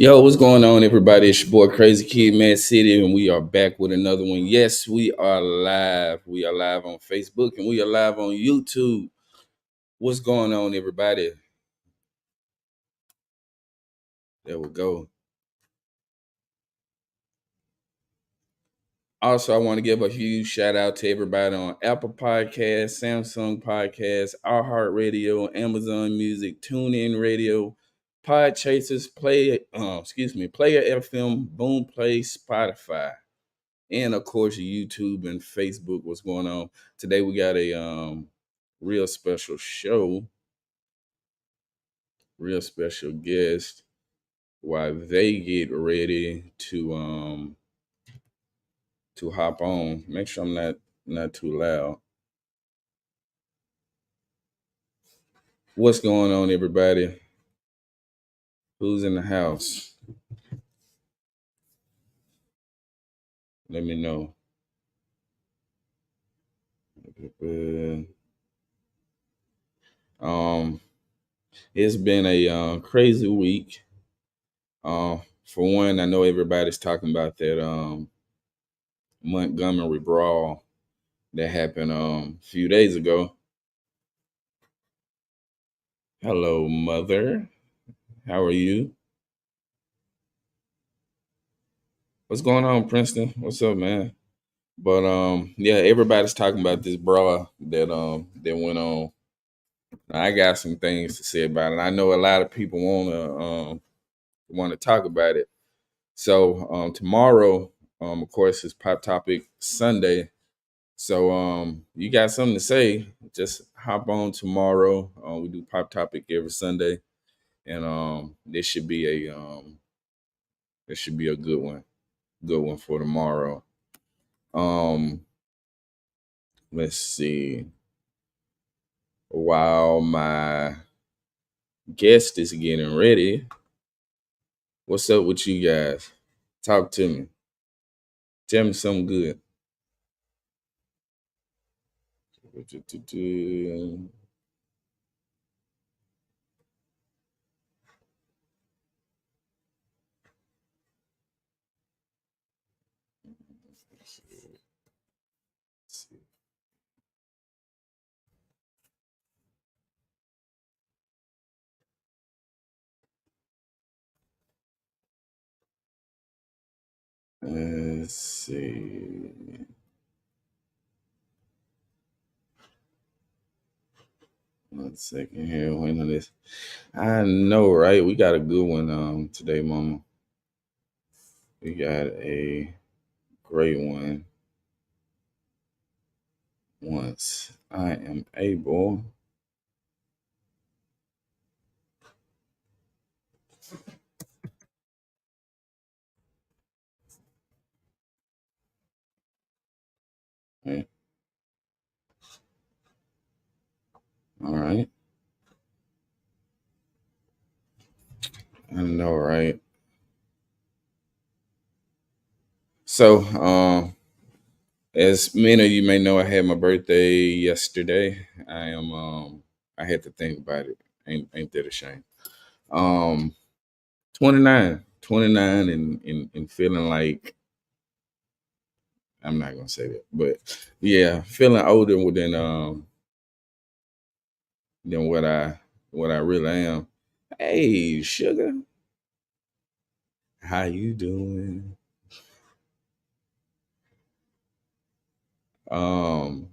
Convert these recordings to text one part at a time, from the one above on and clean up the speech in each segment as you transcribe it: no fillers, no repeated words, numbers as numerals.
Yo, what's going on, everybody? It's your boy Crazy Kid Mad City, and we are back with another one. Yes, we are live. We are live on Facebook and we are live on YouTube. What's going on, everybody? There we go. Also, I want to give a huge shout out to everybody on Apple Podcasts, Samsung Podcasts, iHeartRadio, Amazon Music, TuneIn Radio, Podchasers, Player FM, Boom Play, Spotify, and of course YouTube and Facebook. What's going on today? We got a real special show, real special guest. While they get ready to hop on, make sure I'm not too loud. What's going on, everybody? Who's in the house? Let me know. Um, it's been a crazy week. For one, I know everybody's talking about that Montgomery brawl that happened a few days ago. Hello, mother. How are you? What's going on, Princeton? What's up, man? But yeah, everybody's talking about this brawl that went on. I got some things to say about it. I know a lot of people want to talk about it. So tomorrow, of course, is Pop Topic Sunday. So you got something to say? Just hop on tomorrow. We do Pop Topic every Sunday, and this should be a good one for tomorrow. Um, let's see. While my guest is getting ready, what's up with you guys? Talk to me. Tell me something good. Let's see. One second here. Wait on this. I know, right? We got a good one today, Mama. We got a great one. Once I am able. Okay. All right. I know, right? So, as many of you may know, I had my birthday yesterday. I had to think about it. Ain't that a shame? Um 29 and feeling like I'm not gonna say that, but yeah, feeling older than what I really am. Hey, sugar, how you doing? Um,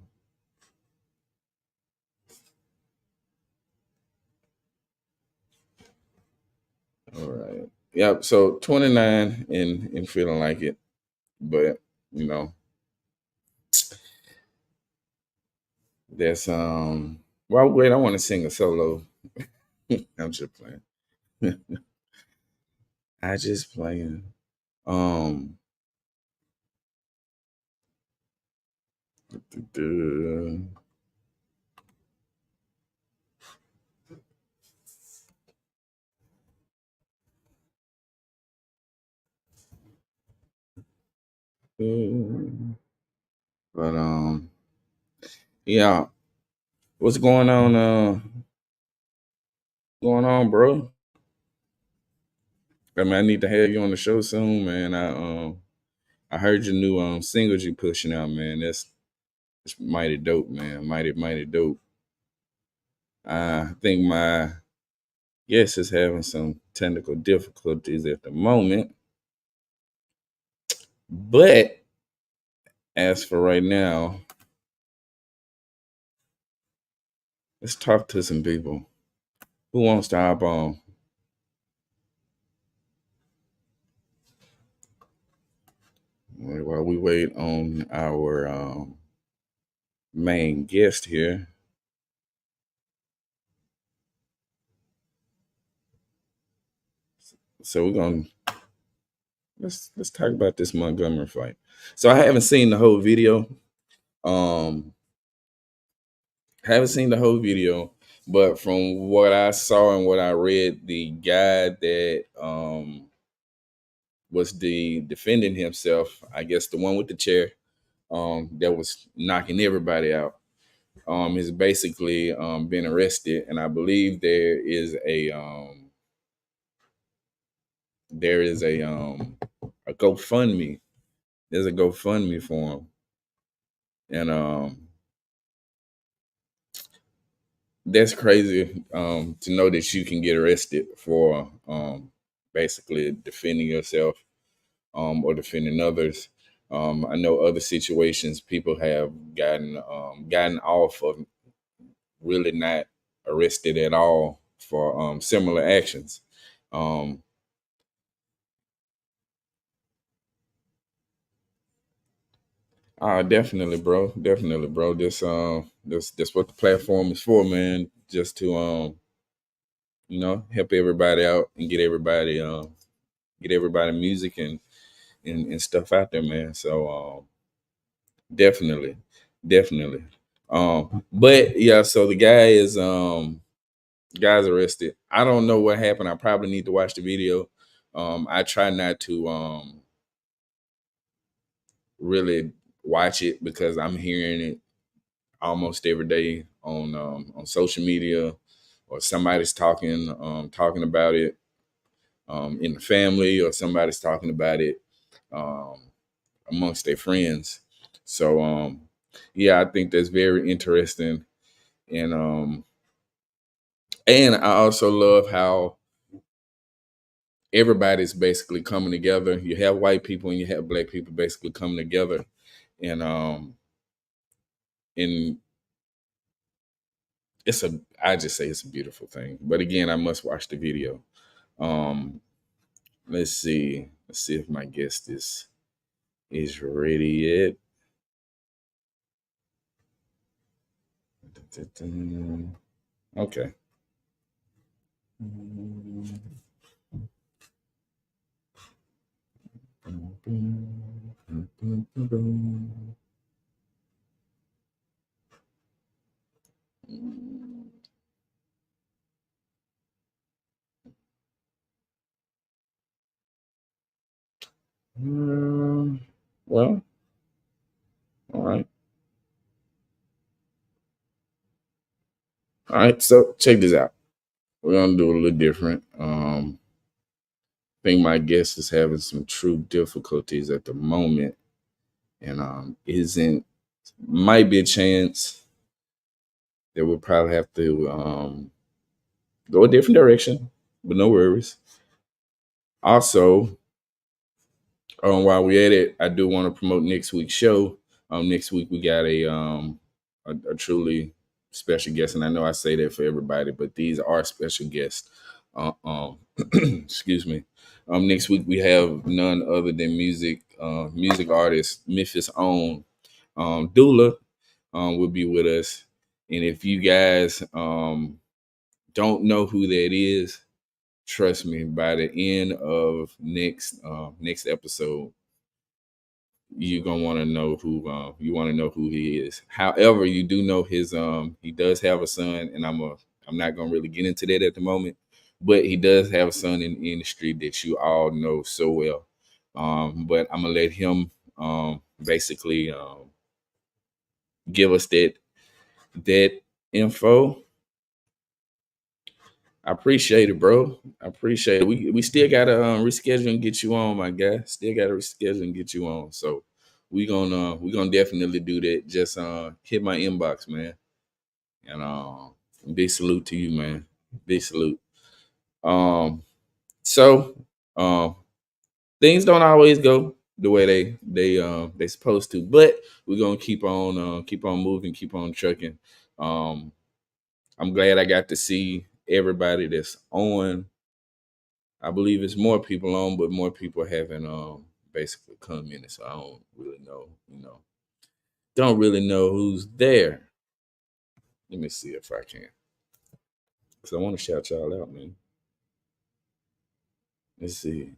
all right. Yep. So 29 and feeling like it, but you know, that's well, wait, I want to sing a solo. I'm just playing. I just playing. Um, but yeah, what's going on? Going on, bro? I mean, I need to have you on the show soon, man. I heard your new singles you pushing out, man. It's mighty dope, man. Mighty dope. I think my guest is having some technical difficulties at the moment, but as for right now, let's talk to some people. Who wants to hop on while we wait on our main guest here? So we're gonna let's talk about this Montgomery fight. So I haven't seen the whole video. Um, haven't seen the whole video, but from what I saw and what I read, the guy that was the defending himself, I guess the one with the chair, that was knocking everybody out, is basically been arrested, and I believe there is a GoFundMe. There's a GoFundMe for him, and that's crazy to know that you can get arrested for basically defending yourself or defending others. I know other situations people have gotten off of really not arrested at all for similar actions. Um, Definitely, bro. Definitely, bro. This what the platform is for, man. Just to help everybody out and get everybody music and stuff out there, man. So definitely, definitely. But yeah, so the guy's arrested. I don't know what happened. I probably need to watch the video. I try not to really watch it because I'm hearing it almost every day on social media, or somebody's talking about it in the family, or somebody's talking about it um, amongst their friends. So yeah, I think that's very interesting, and I also love how everybody's basically coming together. You have white people and you have black people basically coming together, and and I just say it's a beautiful thing. But again, I must watch the video. Um, let's see if my guest is ready yet. Okay. Well, all right. All right. So check this out. We're gonna do a little different. I think my guest is having some true difficulties at the moment, and isn't might be a chance that we'll probably have to go a different direction, but no worries. Also, while we're at it, I do want to promote next week's show. Next week we got a truly special guest, and I know I say that for everybody, but these are special guests. Excuse me. Next week we have none other than music artist Memphis' own Dula will be with us, and if you guys don't know who that is, trust me, by the end of next episode, you're gonna want to know who he is. However, you do know he does have a son, and I'm not gonna really get into that at the moment, but he does have a son in the industry that you all know so well. But I'm gonna let him basically give us that info. I appreciate it, bro. I appreciate it. We still gotta reschedule and get you on, my guy. Still gotta reschedule and get you on. So we gonna definitely do that. Just hit my inbox, man. And big salute to you, man. Big salute. Um so um things don't always go the way they supposed to, but we're gonna keep on moving, keep on trucking. Um I'm glad I got to see everybody that's on. I believe it's more people on, but more people haven't basically come in, so I don't really know, don't really know who's there. Let me see if I can. Cause I want to shout y'all out, man. Let's see.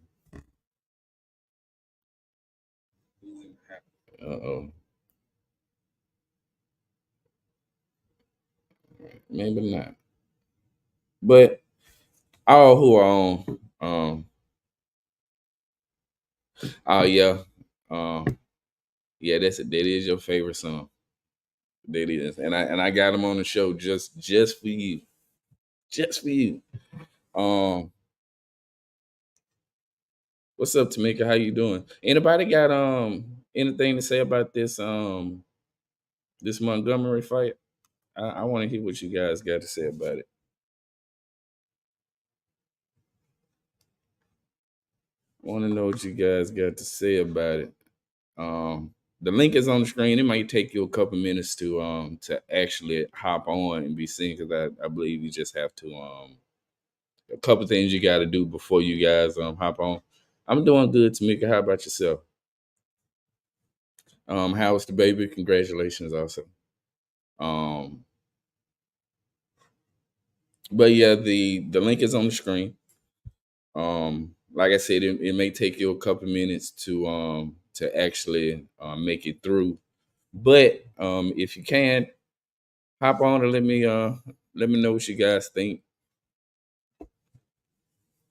Uh-oh. Maybe not. But all who are on, oh yeah. Um, yeah, that is your favorite song. That is. And I got them on the show just for you. Just for you. Um, what's up, Tamika? How you doing? Anybody got anything to say about this Montgomery fight? I want to hear what you guys got to say about it. I want to know what you guys got to say about it. The link is on the screen. It might take you a couple minutes to actually hop on and be seen because I believe you just have to a couple things you got to do before you guys hop on. I'm doing good, Tamika. How about yourself? How's the baby? Congratulations, also. Um, but yeah, the link is on the screen. Like I said, it may take you a couple minutes to actually make it through. But if you can, hop on and let me know what you guys think.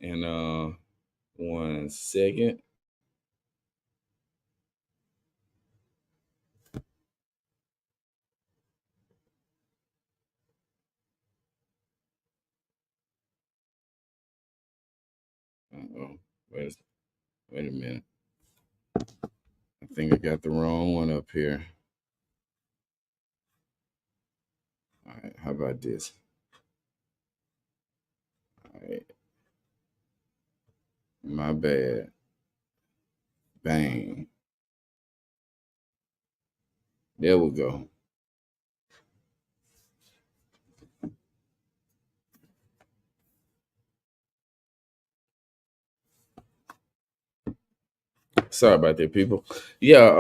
And 1 second. Uh-oh. Wait, wait a minute. I think I got the wrong one up here. All right, how about this? All right, my bad. Bang. There we go. Sorry about that, people. Yeah,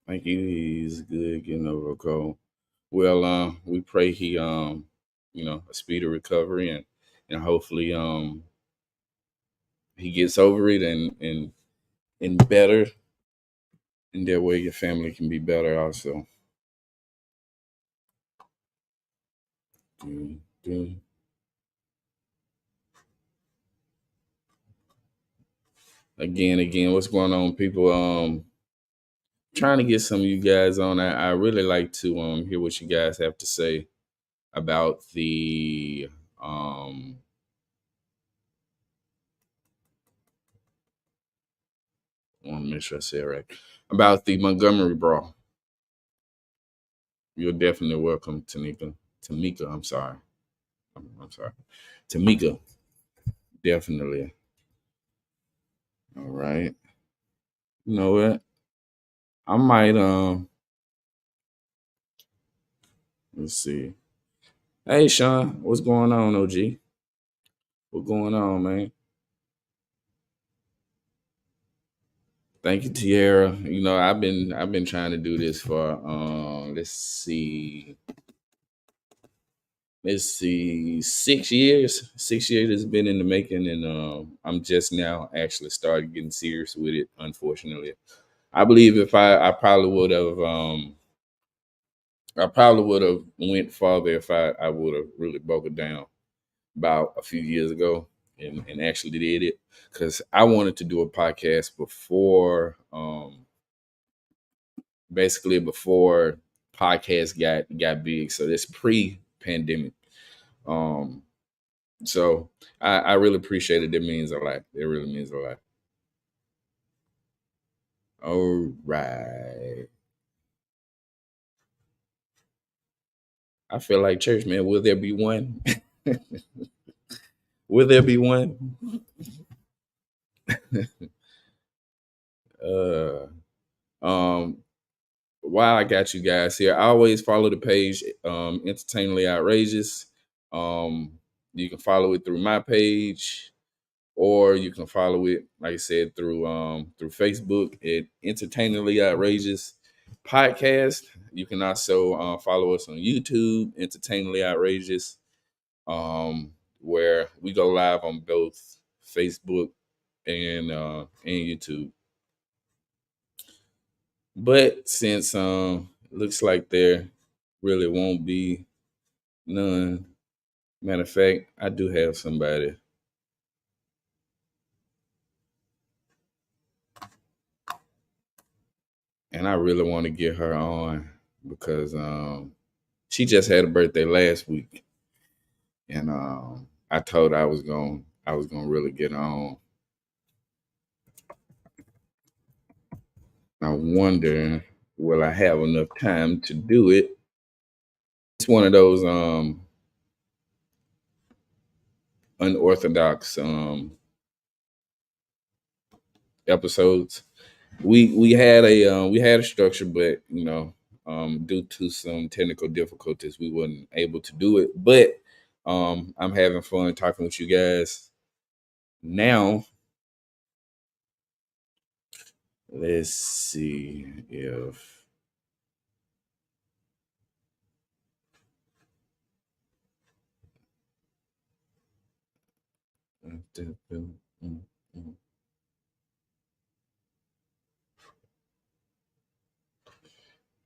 thank you. He's good getting over a cold. Well, we pray he a speedy recovery and hopefully he gets over it and better, and that way your family can be better also. Dun, dun. Again, what's going on, people? Trying to get some of you guys on. I really like to hear what you guys have to say about the I want to make sure I say it right about the Montgomery brawl. You're definitely welcome, Tanika. Tamika, I'm sorry. I'm sorry. Tamika, definitely. All right. You know what? I might let's see. Hey Sean, what's going on, OG? What's going on, man? Thank you, Tierra. I've been trying to do this for let's see 6 years. 6 years has been in the making, and I'm just now actually started getting serious with it. Unfortunately, I believe if I probably would have went farther if I would have really broke it down about a few years ago and actually did it because I wanted to do a podcast before basically before podcast got big. So that's pre pandemic. Um So I really appreciate it. It means a lot. It really means a lot. All right. I feel like church, man. Will there be one? Will there be one? Uh, um, while I got you guys here, I always follow the page, Entertainingly Outrageous. Um, you can follow it through my page, or you can follow it, like I said, through Facebook at Entertainingly Outrageous Podcast. You can also follow us on YouTube, Entertainingly Outrageous, where we go live on both Facebook and YouTube. But since looks like there really won't be none. Matter of fact, I do have somebody, and I really want to get her on because she just had a birthday last week, and I told her I was gonna really get her on. I wonder, will I have enough time to do it? It's one of those unorthodox episodes. We had a structure, but due to some technical difficulties, we weren't able to do it. But I'm having fun talking with you guys now. Let's see if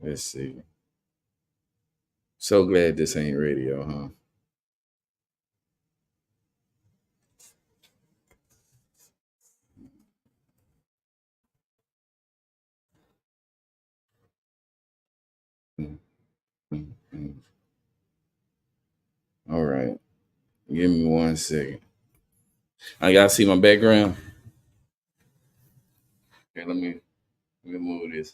let's see. So glad this ain't radio, huh? Mm, mm, mm. All right, give me 1 second. Y'all see my background? Okay, let me move this.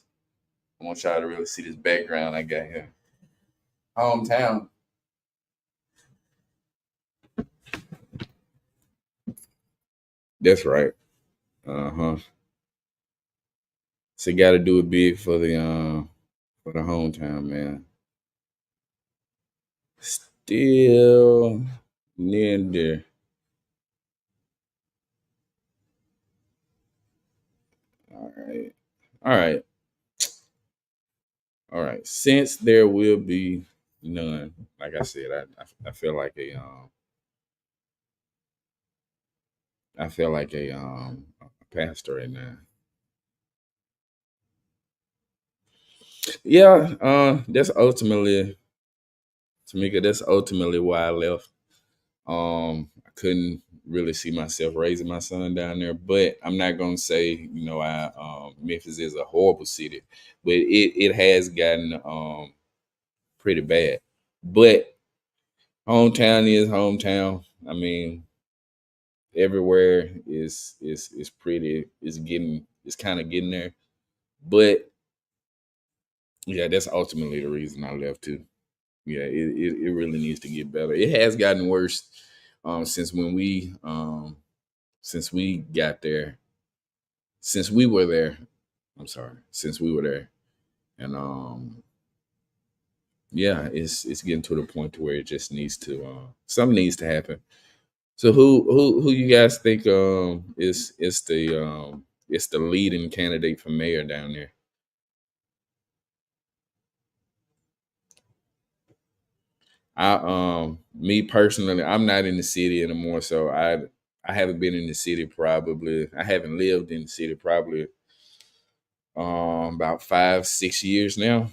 I want y'all to really see this background I got here. Hometown. That's right. Uh-huh. So got to do it big for the hometown, man. Still near and dear. All right. All right. All right. Since there will be none, like I said, I feel like a pastor right now. Yeah, that's ultimately Tamika, that's ultimately why I left. I couldn't really see myself raising my son down there, but I'm not gonna say, I Memphis is a horrible city, but it has gotten pretty bad. But hometown is hometown. I mean, everywhere is pretty. It's kind of getting there. But yeah, that's ultimately the reason I left too. Yeah, it really needs to get better. It has gotten worse since since we got there, since we were there. I'm sorry, since we were there, and yeah, it's getting to the point to where it just needs to something needs to happen. So who you guys think is the leading candidate for mayor down there? Me personally, I'm not in the city anymore, so I haven't been in the city probably. I haven't lived in the city probably about 5 6 years now,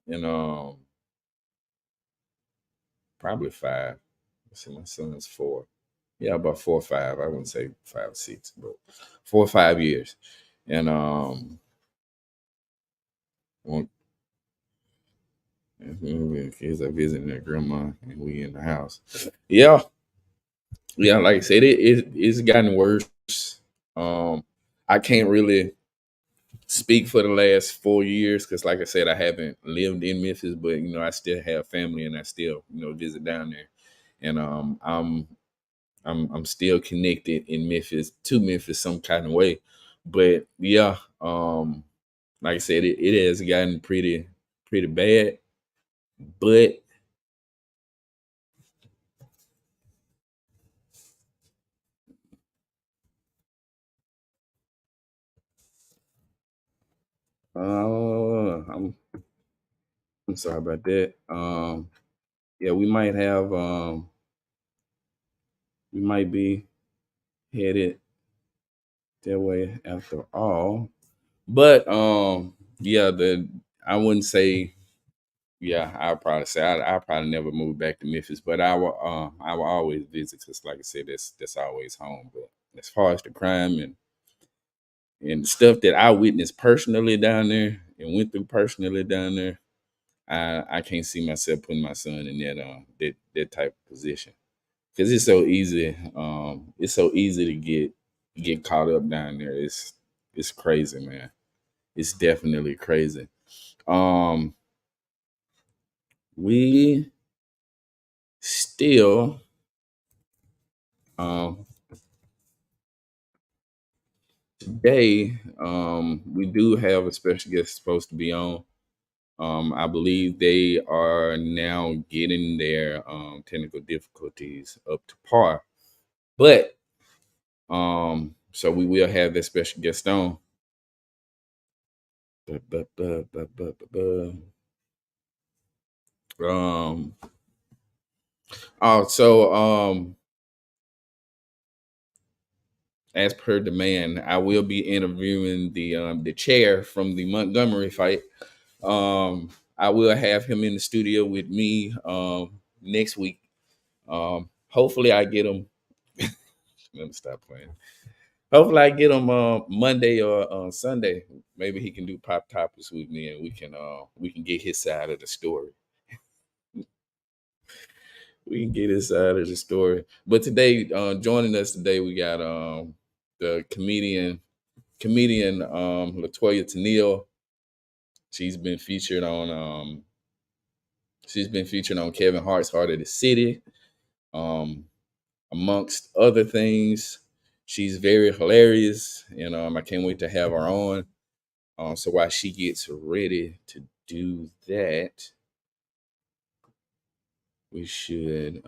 and probably five. Let's see, my son's 4. Yeah, about 4 or 5. I wouldn't say 5 6, but 4 or 5 years. And when kids are visiting their grandma and we in the house. Yeah. Yeah, like I said, it's gotten worse. Um, I can't really speak for the last 4 years because, like I said, I haven't lived in Memphis, but I still have family and I still visit down there, and I'm still connected in Memphis to Memphis some kind of way. But yeah, like I said, it has gotten pretty bad. But I'm sorry about that. Yeah, we might be headed that way after all. But yeah, the I wouldn't say yeah, I'd probably say I probably never move back to Memphis, but I will always visit because, like I said, that's always home. But as far as the crime and stuff that I witnessed personally down there and went through personally down there, I can't see myself putting my son in that type of position because it's so easy. It's so easy to get caught up down there. It's crazy, man. It's definitely crazy. Um, we still um today we do have a special guest supposed to be on. I believe they are now getting their technical difficulties up to par, but so we will have that special guest on. But, um so as per demand, I will be interviewing the chair from the Montgomery fight. I will have him in the studio with me next week. Hopefully I get him. Let me stop playing. Hopefully I get him Monday or Sunday. Maybe he can do pop topics with me, and we can get his side of the story. We can get his side of the story. But today, joining us today, we got the comedian Latoya Tennille. She's been featured on Kevin Hart's Heart of the City, um, amongst other things. She's very hilarious, and I can't wait to have her on. So while she gets ready to do that, we should.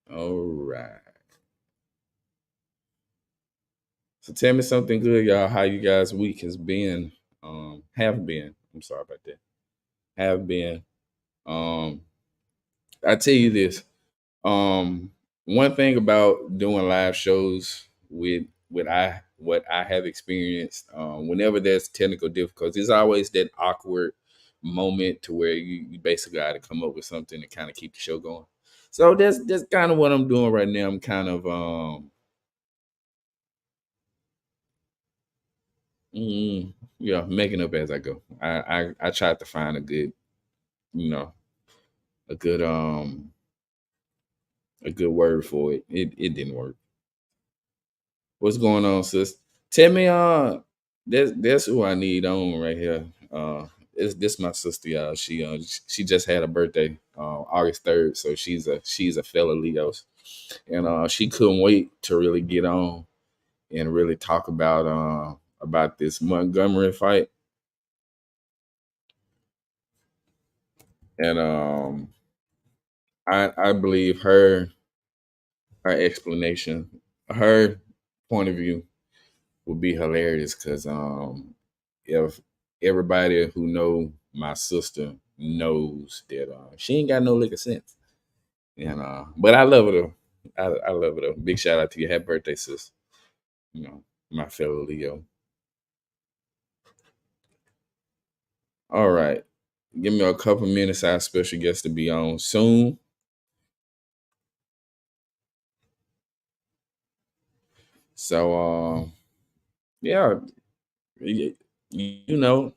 All right. So tell me something good, y'all. How you guys' week has been? Have been. I'm sorry about that. Have been. Um, I tell you this. One thing about doing live shows with what I have experienced, whenever there's technical difficulties, there's always that awkward moment to where you basically got to come up with something to kind of keep the show going. So that's kind of what I'm doing right now. I'm kind of yeah, making up as I go. I tried to find a good, you know, a good a good word for it. It didn't work. What's going on, sis? Tell me, that's who I need on right here. It's this my sister, y'all. She just had a birthday, August 3rd, so she's a fellow Leo's, and she couldn't wait to really get on and really talk about this Montgomery fight, and I believe her explanation, her point of view would be hilarious because if everybody who know my sister knows that she ain't got no lick of sense, and but I love her though. I love her though. Big shout out to you. Happy birthday, sis. You know, my fellow Leo. All right, give me a couple minutes. Our special guest to be on soon. So Yeah, you you know,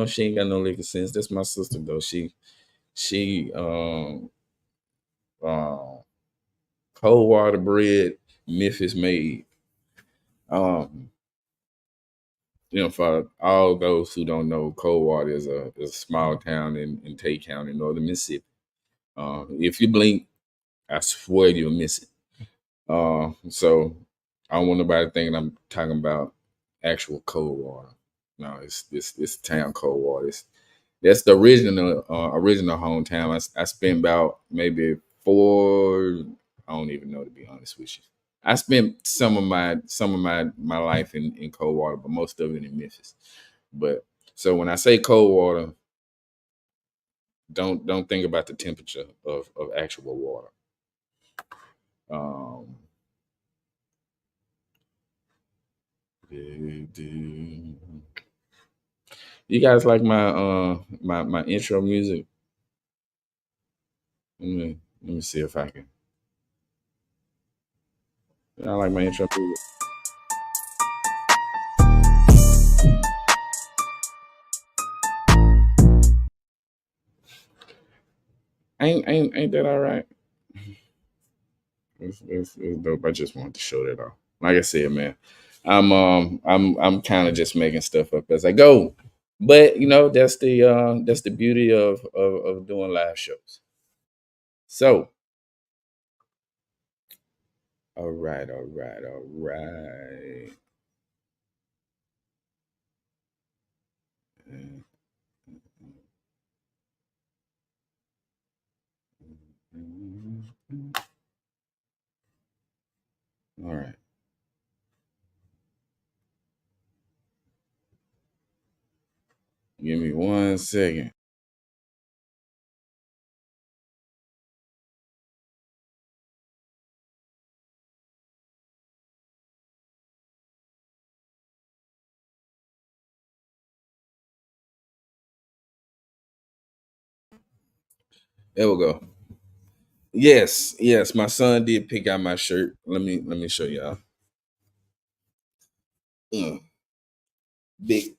she ain't got no liquor sense. That's my sister though. She uh, cold water bread, Memphis made. Um, for all those who don't know, Coldwater is a small town in Tate County, northern Mississippi. If you blink, I swear you'll miss it. So I don't want nobody thinking I'm talking about actual Coldwater. No, it's town Coldwater. That's the original hometown. I spent about maybe four. I don't even know, to be honest with you. I spent some of my life in Coldwater, but most of it in Memphis. But so when I say Coldwater, don't think about the temperature of actual water. Um, you guys like my intro music? Let me see if I can. I like my intro music. Ain't that all right? It's dope. I just wanted to show that off. Like I said, man, I'm kind of just making stuff up as I go. But that's the beauty of doing live shows. So, all right, all right, all right. All right. Give me 1 second. There we go. Yes, yes, my son did pick out my shirt. Let me show y'all. Mm. Big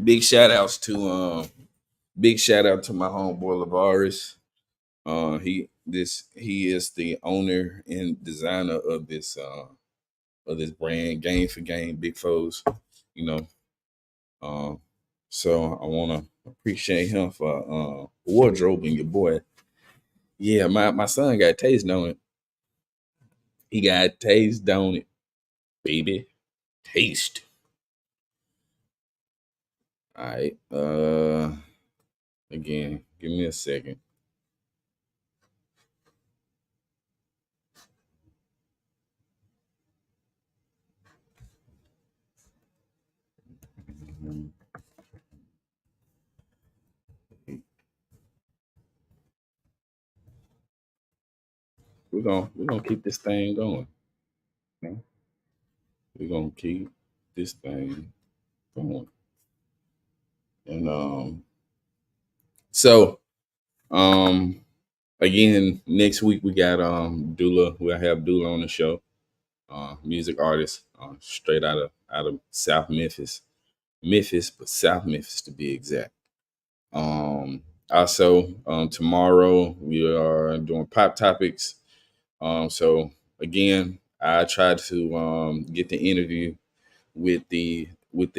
big shout outs to big shout out to my homeboy Lavaris. He is the owner and designer of this brand, Game for Game, Big Foes. You know, um, so I want to appreciate him for wardrobing your boy. Yeah, my son got taste on it. He got taste on it, baby. Taste. All right. Again, give me a second. We're gonna keep this thing going. Okay? We're gonna keep this thing going. And so um again, next week we got Dula. We'll have Dula on the show. Music artist, straight out of South Memphis. Memphis, but South Memphis to be exact. Also, tomorrow we are doing pop topics. So again, I tried to get the interview with the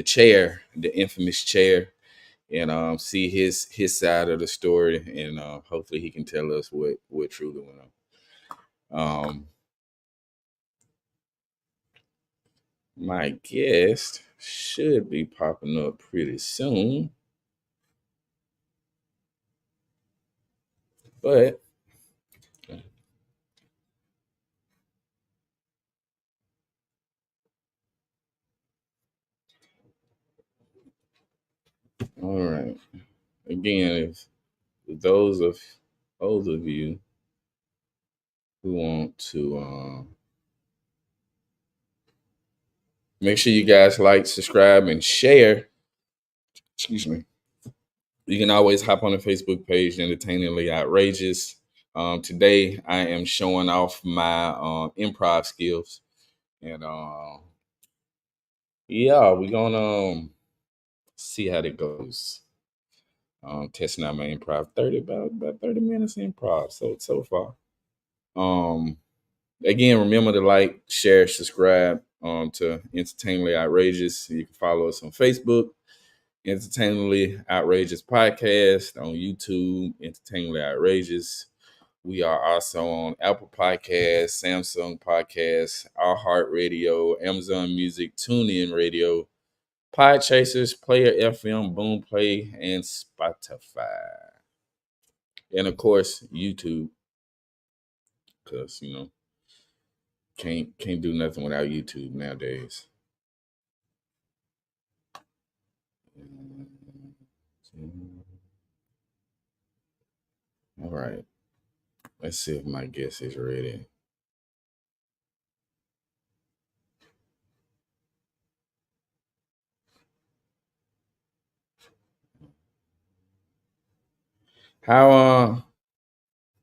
chair, the infamous chair, and see his side of the story, and hopefully he can tell us what truly went on. My guest should be popping up pretty soon, but all right. Again, if those of you who want to make sure you guys like, subscribe, and share. Excuse me. You can always hop on the Facebook page, Entertainingly Outrageous. Today, I am showing off my improv skills, and Yeah, we're gonna see how that goes. Testing out my improv. 30 minutes improv so far. Um Again, remember to like, share, subscribe to Entertainingly Outrageous. You can follow us on Facebook, Entertainingly Outrageous Podcast, on YouTube, Entertainingly Outrageous. We are also on Apple Podcasts, Samsung Podcasts, iHeartRadio, Amazon Music, TuneIn Radio, Podchasers, Player FM, Boomplay, and Spotify. And of course, YouTube, because can't do nothing without YouTube nowadays. All right. Let's see if my guest is ready. How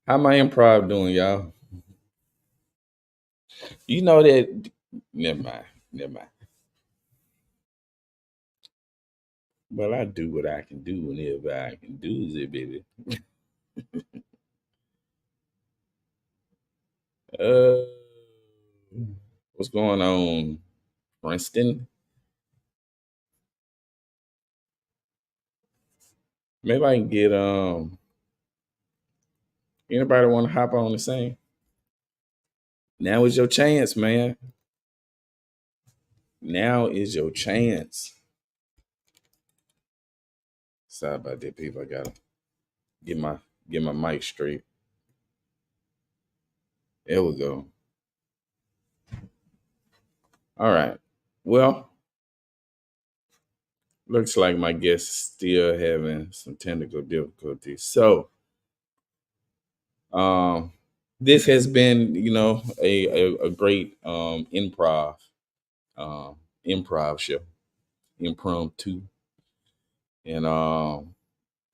how my improv doing, y'all? You know that never mind. Never mind. Well, I do what I can do whenever I can do it, baby. Uh what's going on, Princeton? Maybe I can get anybody want to hop on the same? Now is your chance, man. Now is your chance. Sorry about that, people. I gotta get my mic straight. There we go. All right. Well, looks like my guest is still having some technical difficulties. So, um, this has been, a great um, improv show, impromptu, and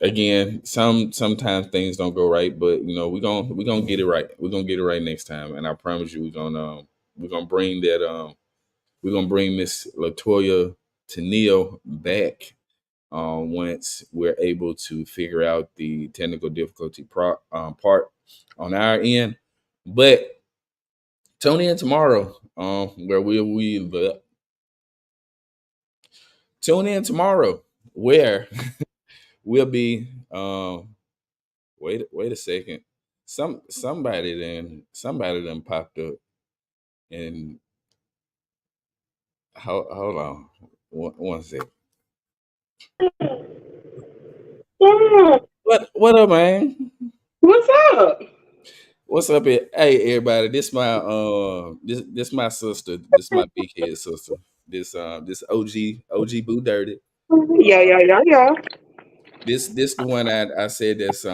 again, sometimes things don't go right, but we're gonna get it right. We're gonna get it right next time, and I promise you, we're gonna bring that we're gonna bring Miss Latoya Tennille back once we're able to figure out the technical difficulty part on our end. But tune in tomorrow, where tune in tomorrow where we'll be. Wait a second. Somebody then popped up and hold on one second. Yeah. What up, man? What's up? What's up, hey everybody? This my sister. This my big head sister. This OG Boo Dirty. Yeah, yeah, yeah, yeah. This the one I said that's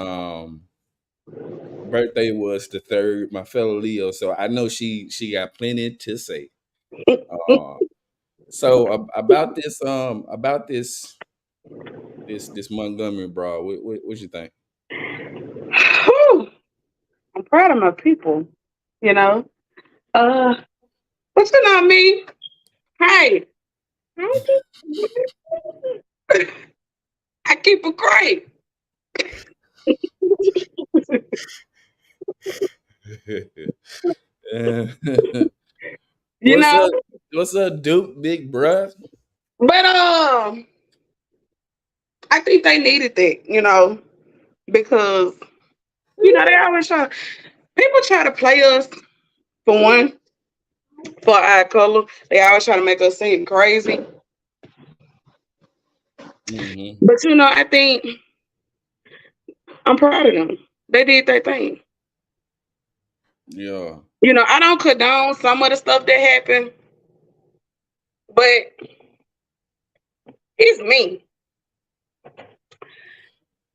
birthday was the third. My fellow Leo, so I know she got plenty to say. Uh, so about this Montgomery bro. What you think? Whew. I'm proud of my people. You know. Uh, what's going on, me? Hey, I keep it great. You What's know, up? What's up, Duke, big bruh? but I think they needed that. Because they always try. People try to play us for one for our color. They always try to make us seem crazy. Hmm. But I think I'm proud of them. They did their thing. Yeah. I don't condone some of the stuff that happened, but it's me.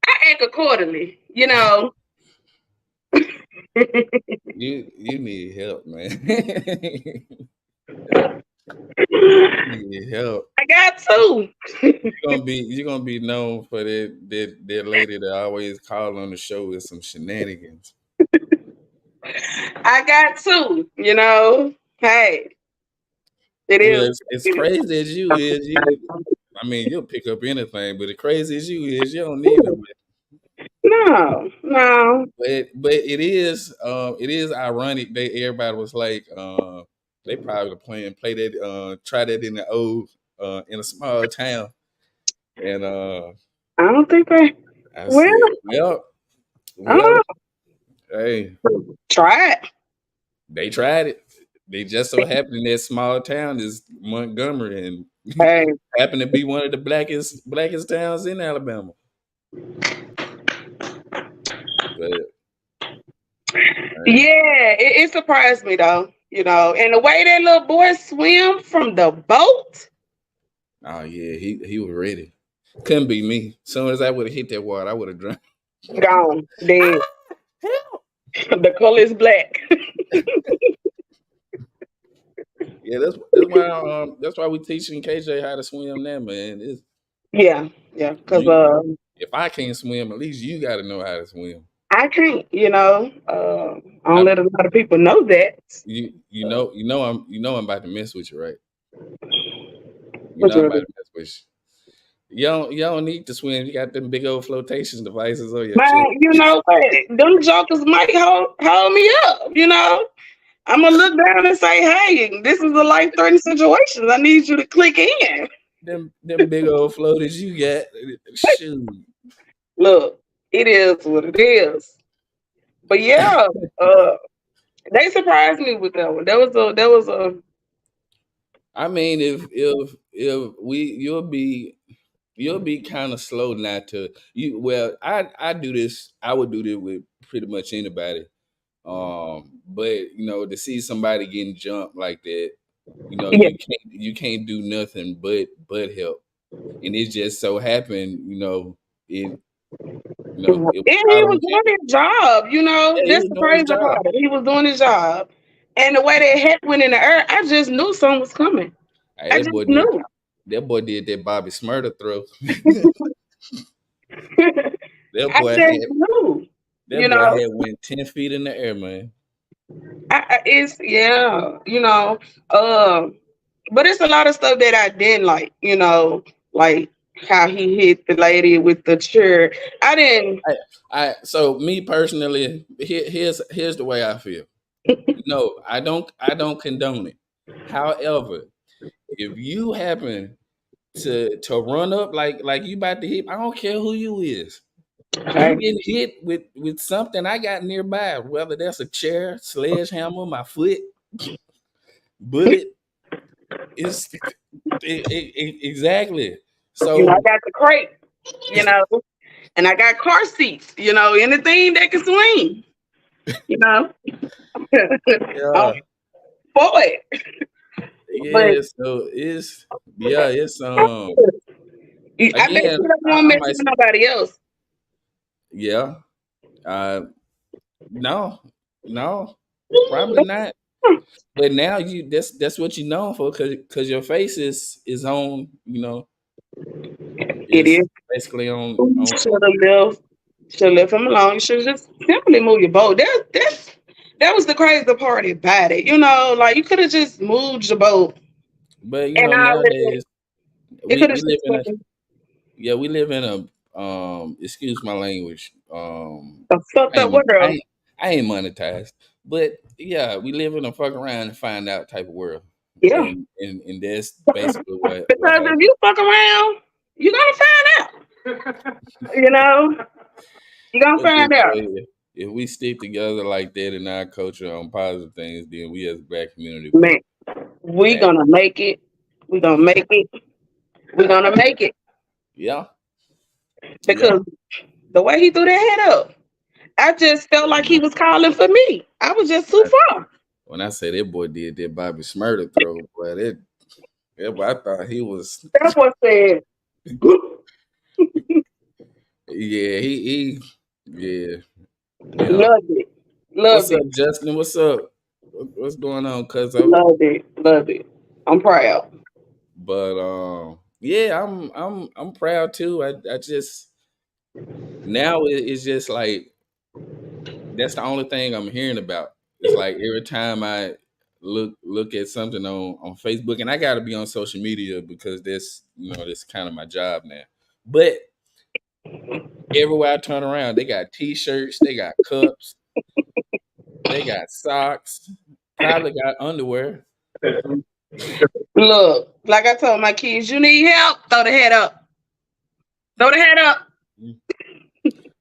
I act accordingly. You need help, man. You need help. I got two. You're gonna be known for that lady that always call on the show with some shenanigans. I got two. Hey, It Well, is. as It crazy as you is, you. I mean, you'll pick up anything, but as crazy as you is, you don't need it. is. No, no. But it is ironic that everybody was like, they probably play that, try that in the old, in a small town, and I don't think they. I Well, said, well, uh, hey, try it. they tried it. They just so happened in that small town is Montgomery, and Hey, happened to be one of the blackest towns in Alabama. But hey, yeah, it surprised me though. And the way that little boy swim from the boat, oh yeah, he was ready. Couldn't be me. As soon as I would have hit that water, I would have drowned. gone, dead. Help. The color is black. Yeah, that's why we teaching KJ how to swim now, man. Yeah, yeah. Cause You if I can't swim, at least you got to know how to swim. I can't. I don't I, let a lot of people know that. I'm about to mess with you, right? You What know you I'm gonna about do? to mess with you. You don't need to swim. You got them big old flotation devices on your Man, chest. you know what? Them jokers might hold me up. I'm gonna look down and say, "Hey, this is a life-threatening situation. I need you to click in." Them big old floaters you got. Shoot. Look, it is what it is. But yeah, uh, they surprised me with that one. That was a I mean, if we you'll be kind of slow not to you. Well, I do this. I would do this with pretty much anybody. But to see somebody getting jumped like that, yeah. you can't do nothing but help. And it just so happened, it And it was he out was on doing camera. his job. Yeah, he That's was the doing his crazy job. part. He was doing his job, and the way that head went in the air, I just knew something was coming. Hey, I just knew. that boy did that Bobby Smurder throw. that I boy just had knew. that You boy know, had went 10 feet in the air, man. it's yeah. But it's a lot of stuff that I didn't like. Like how he hit the lady with the chair. I didn't. So me personally, here's the way I feel. No, I don't condone it. However, if you happen to run up like you about to hit, I don't care who you is. You Hey, getting hit with something I got nearby, whether that's a chair, sledgehammer, my foot, bullet. It's exactly. I So got the crate. You know, and I got car seats. Anything that can swing. You know, I'm yeah, for it. But yeah. So it's I bet again. you don't I, want to I mess might with nobody else. yeah. Uh, no, no, probably not. But now that's what you're known for because your face is on It is is. basically You on should have left him alone. You should just simply move your boat. That was the crazy part about it. Like you could have just moved your boat but and all of it. nowadays It we could have we live just in a been yeah we live in a excuse my language a fucked up world. I ain't monetized but yeah we live in a fuck around and find out type of world Yeah. and that's basically what Because if happened. you fuck around, you're gonna find out. You know, you're gonna But find just out. say if we stick together like that in our culture on positive things, then we as a black community Man, will we have it. gonna make it. We gonna make it. We gonna make it. Yeah, yeah. Because the way he threw that head up, I just felt like When he I, was calling for me. I was just too when I far. when I say that boy did that Bobby Smurder throw, boy, that boy, I thought he was. That boy said, Yeah, yeah, yeah. loved it. What's Loved up, it. Justin? What's up? What's going on, cuzzo? Loved it. Loved it. I'm proud. But yeah, I'm proud too. I just now it's just like that's the only thing I'm hearing about. It's like every time look at something on Facebook, and I got to be on social media because that's kind of my job now. But everywhere I turn around, they got T-shirts, they got cups, they got socks, probably got underwear. Look, like I told my kids, you need help, throw the head up. Throw the head up.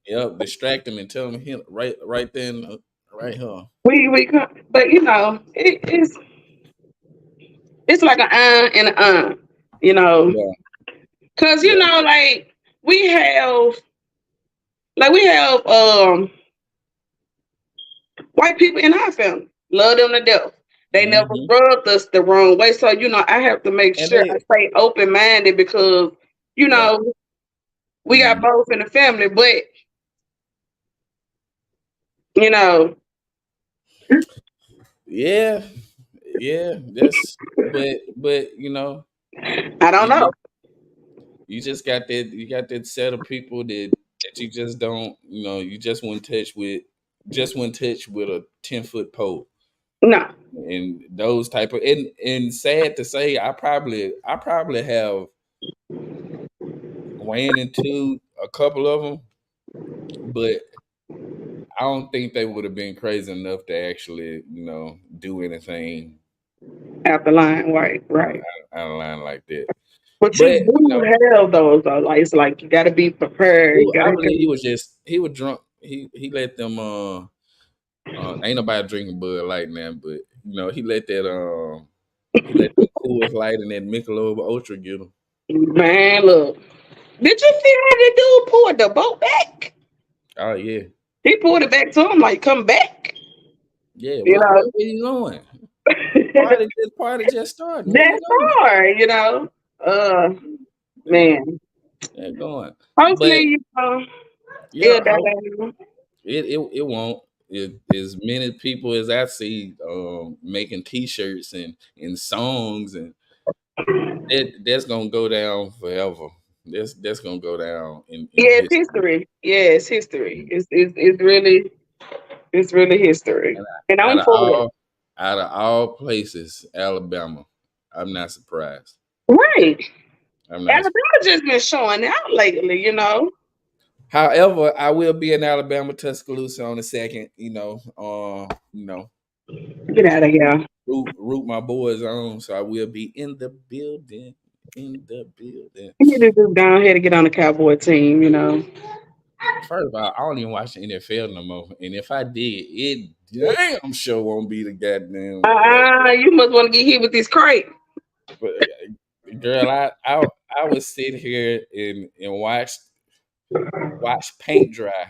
Yep, distract them and tell them right then, right here. We come, but it's like an and an you know, Yeah, cause yeah. like we have we have white people in our family, love them to death. They never Hmm. rubbed us the wrong way, so I have to make And sure I stay open minded because you yeah, know we got mhm. both in the family, but you know Yeah, yeah. But I don't you know. just you just got that set of people that you just don't, you just wouldn't touch with a 10-foot pole. No, And those type of, and sad to say, I probably have ran into a couple of them, but I don't think they would have been crazy enough to actually, do anything out the line, right, out, right. out of line like that. But you But do have those though. Like it's like you got to be prepared. You I gotta believe he was drunk. He let them ain't nobody drinking Bud Light now, but he let them Coors Light and that Michelob Ultra get him. man, look. Did you see how the dude pulled the boat back? Oh yeah, He pulled it back to him like, "Come back," yeah. you Where you going? know. Party just started. Where you That's going? hard, Uh, man. Yeah, going. But Hopefully, yeah, it'll die down. it won't. As many people as I see making T-shirts and songs, and that's gonna go down forever. That's gonna go down in Yeah, it's history. history. Yeah, it's history. It's really history, And and out I'm of for it. all out of all places, Alabama, I'm not surprised. Right. I'm not. Alabama just been showing out lately. However, I will be in Alabama, Tuscaloosa on the second. Get out of here. Root my boys on, so I will be in the building. In the building. You need to just down here to get on the Cowboy team. First of all, I don't even watch the NFL no more, and if I did, it damn sure won't be the goddamn. You must want to get hit with this crate. But girl, I would sit here and watch paint dry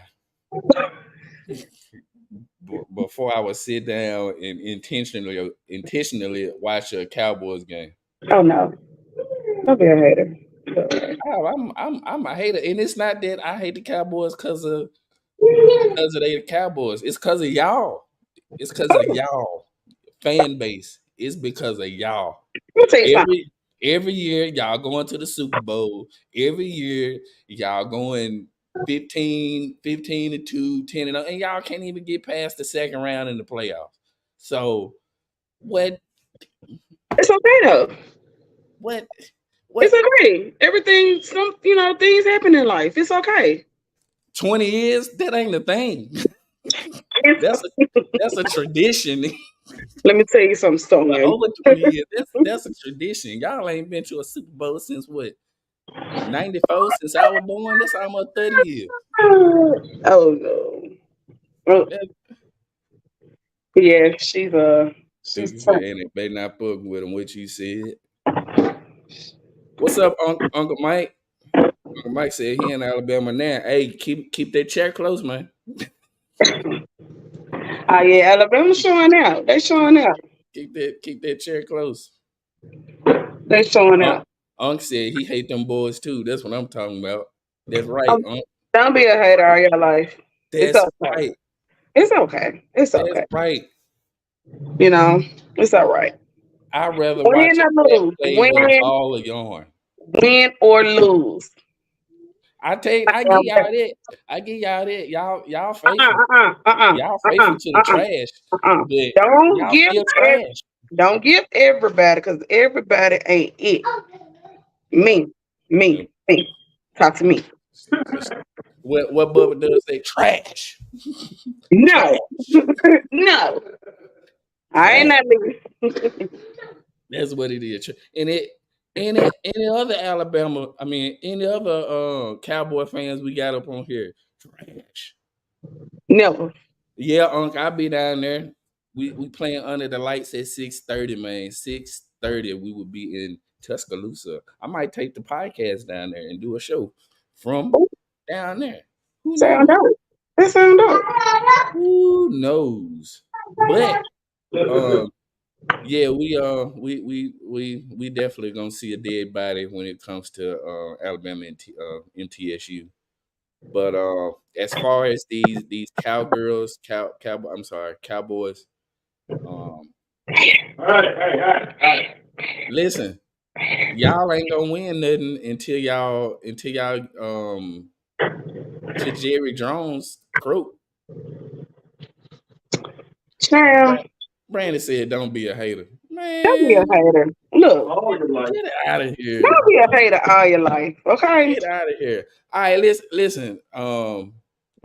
before I would sit down and intentionally watch a Cowboys game. Oh no, don't be a hater. Oh, I'm a hater, and it's not that I hate the Cowboys because of they the Cowboys. It's because of y'all. It's because of y'all fan base. It's because of y'all. Let me tell you something. Every year y'all going to the Super Bowl. Every year y'all going 15 and 2, 10 and 0, and y'all can't even get past the second round in the playoffs. So what It's okay though. what It's what okay. Everything, things happen in life. It's okay. 20 years? That ain't the thing. It's, That's a that's a tradition. let me tell you something, For Sonia. over 20 years. That's a tradition. Y'all ain't been to a Super Bowl since what? 94, since I was born. That's almost 30 years. Oh no. Oh, That yeah, she's stupid tough. fan. They better not fuck with him. What you said. What's up, Uncle Mike? Uncle Mike said he in Alabama now. Hey, keep that chair close, man. Oh yeah, Alabama's showing out. They showing out. Keep that chair close. They showing Unc, out. Unc said he hate them boys too. That's what I'm talking about. That's right, Um, Unc. don't be a hater all your life. It's That's okay. right. It's okay. It's That's okay. right. You know, it's all right. I'd rather watch Win a or cat lose, play with a ball of yarn. win or lose. I tell you, I I give am y'all that. I give y'all that. Y'all uh-uh, faithful. uh-uh, uh-uh, Y'all uh-uh, faithful to the uh-uh, trash, uh-uh. but Don't y'all give still ev- trash. Don't give everybody because everybody ain't it. Uh, Me, uh, me. Talk to me. cause what Bubba does say trash, No, trash, no. I ain't trash. not leaving. That's what it is. And it any other Alabama, I mean any other Cowboy fans we got up on here, trash. Never. Yeah, Unc, I'll be down there. We playing under the lights at 6:30, man. 6:30, we would be in Tuscaloosa. I might take the podcast down there and do a show from Ooh, down there. Who sound knows? dope. That sound dope. Who knows? But um, yeah, we definitely gonna see a dead body when it comes to Alabama and MTSU. But as far as these cowgirls, I'm sorry, cowboys. Um, listen, y'all ain't gonna win nothing until y'all to Jerry Jones croak. Child, Brandon said, "Don't be a hater, don't be a man. hater. Look, Get out of here. don't be a hater all your life, okay? Get out of here." All right, listen.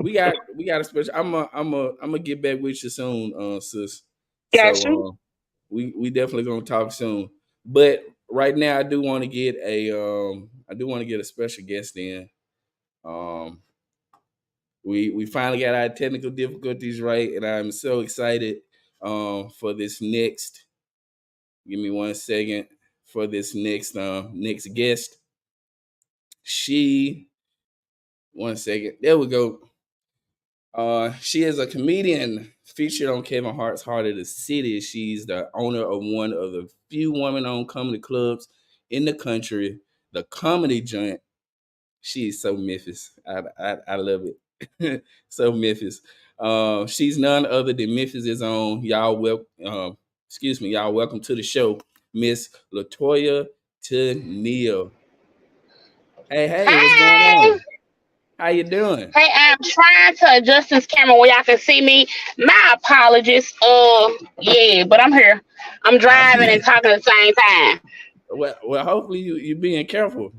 We got a special. I'm gonna get back with you soon, sis. Got So you. we definitely gonna talk soon. But right now, I do want to get a special guest in. Um, we finally got our technical difficulties right, and I'm so excited for this next. Give me 1 second for this next guest. She 1 second. There we go. She is a comedian featured on Kevin Hart's Heart of the City. She's the owner of one of the few women-owned comedy clubs in the country, the Comedy Joint. She's so Memphis. I love it. So Memphis. She's none other than Memphis' own. Y'all welcome to the show, Miss Latoya Tennille. Hey, what's going Hey, on? How you doing? hey, I'm trying to adjust this camera where y'all can see me. My apologies. Yeah, but I'm here. I'm Uh, driving and talking at the same time. well, hopefully you being careful.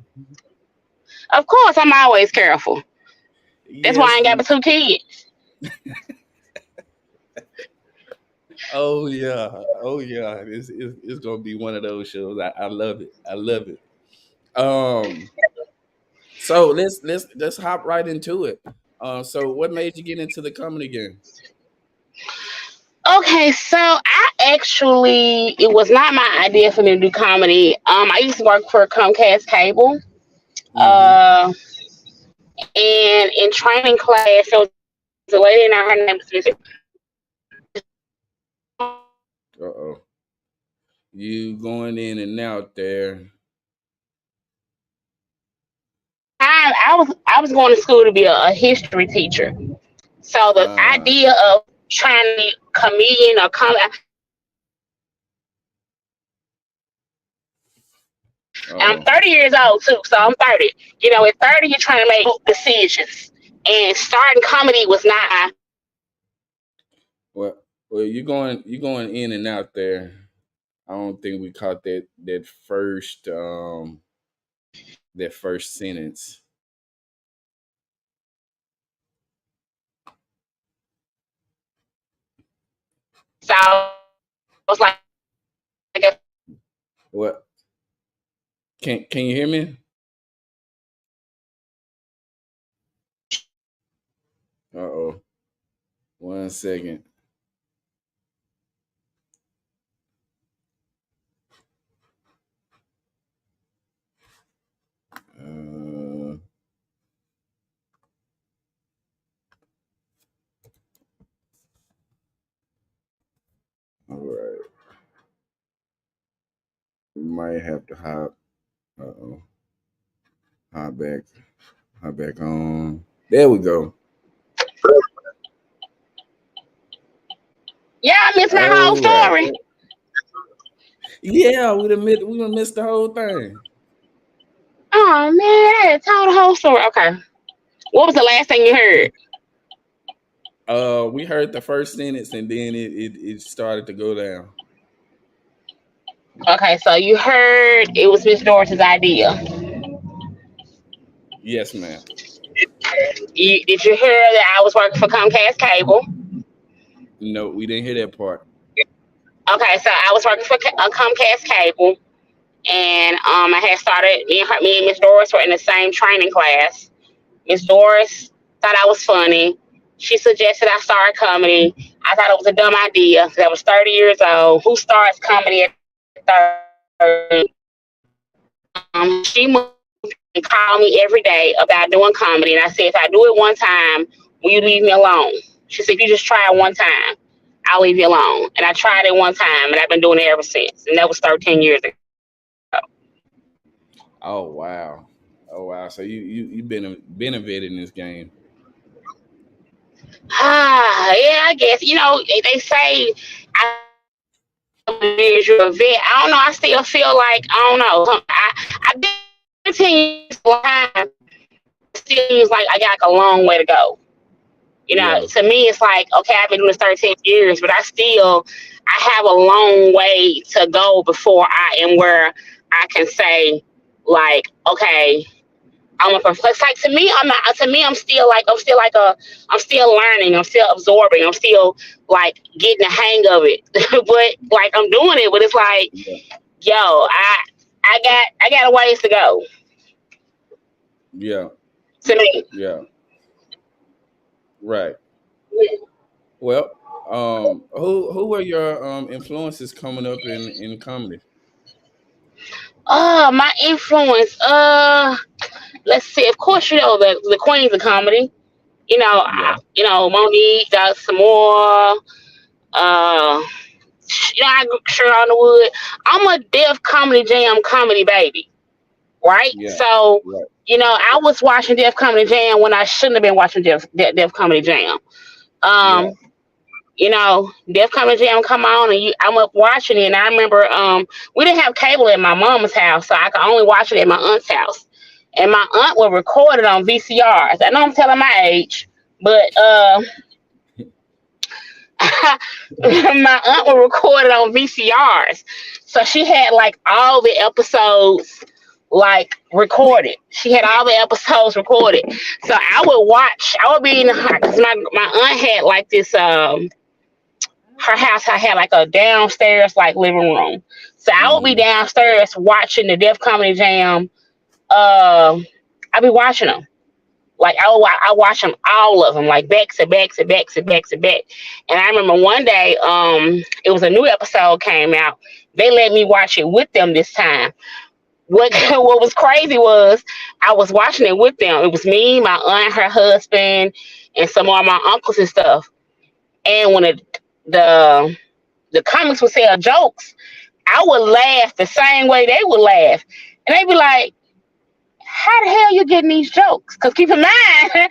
Of course, I'm always careful. That's why I Yes. ain't got but two kids. Oh yeah. Oh yeah. It's gonna be one of those shows. I love it. I love it. Um. So let's hop right into it. So what made you get into the comedy game? Okay, so it was not my idea for me to do comedy. I used to work for Comcast Cable. Mm-hmm. Uh, and in training class, there was a lady in there. Her name was Miss. Uh oh. You going in and out there. I was going to school to be a history teacher. So the Uh idea of trying to be a comedian or I'm oh. 30 years old too, so I'm 30. At 30 you're trying to make decisions, and starting comedy was not. Well you going in and out there. I don't think we caught that first sentence. So I was like What can you hear me? Uh oh. 1 second. Uh, all right. We might have to hop. Uh oh. Hop back. Hop back on. There we go. yeah, I missed my whole All right. story. Yeah, we done missed the whole thing. Oh man, I had told the whole story. Okay, what was the last thing you heard? We heard the first sentence and then it started to go down. Okay, so you heard it was Miss Doris's idea. Yes, ma'am. Did you hear that I was working for Comcast Cable? No, we didn't hear that part. Okay, so I was working for Comcast Cable, and I had started. Me and Miss Doris were in the same training class. Miss Doris thought I was funny. She suggested I start comedy. I thought it was a dumb idea because I was 30 years old. Who starts comedy at 30? She moved and called me every day about doing comedy, and I said, if I do it one time, will you leave me alone? She said, if you just try it one time, I'll leave you alone. And I tried it one time, and I've been doing it ever since. And that was 13 years ago. Oh wow. Oh wow. So you been a vet in this game. Ah, yeah, I guess. They say years you're a vet. I don't know. I still feel like I don't know. I've been 10 years behind. Still seems like I got like a long way to go. Yeah. To me, it's like okay, I've been doing this 13 years, but I have a long way to go before I am where I can say like okay, I'm a perplex. Like to me, I'm not. To me, I'm still learning. I'm still absorbing. I'm still like getting the hang of it. But like I'm doing it. But it's like, Yeah. yo, I got a ways to go. Yeah. To me, Yeah. Right. Well, who were your influences coming up in comedy? my influence. Let's see. Of course, the queens of comedy. Yeah. Monique, got some more. Uh, I sure on the wood. I'm a Def Comedy Jam comedy baby, right? Yeah. So, Right. I was watching Def Comedy Jam when I shouldn't have been watching Def Comedy Jam. Yeah. Um, Def Comedy Jam come on and I'm up watching it, and I remember we didn't have cable at my mama's house, so I could only watch it at my aunt's house. And my aunt would record it on VCRs. I know I'm telling my age, but my aunt would record it on VCRs. So she had like all the episodes like recorded. She had all the episodes recorded. So I would be in the because my aunt had like this her house I had like a downstairs like living room. So I would be Hmm. downstairs watching the Def Comedy Jam. I'd be watching them. Like I watch them all of them like back to back to back to back to back. And I remember one day, it was a new episode came out. They let me watch it with them this time. What what was crazy was I was watching it with them. It was me, my aunt, her husband, and some of my uncles and stuff. And when the the comics would tell jokes, I would laugh the same way they would laugh, and they'd be like, how the hell you getting these jokes? Because keep in mind,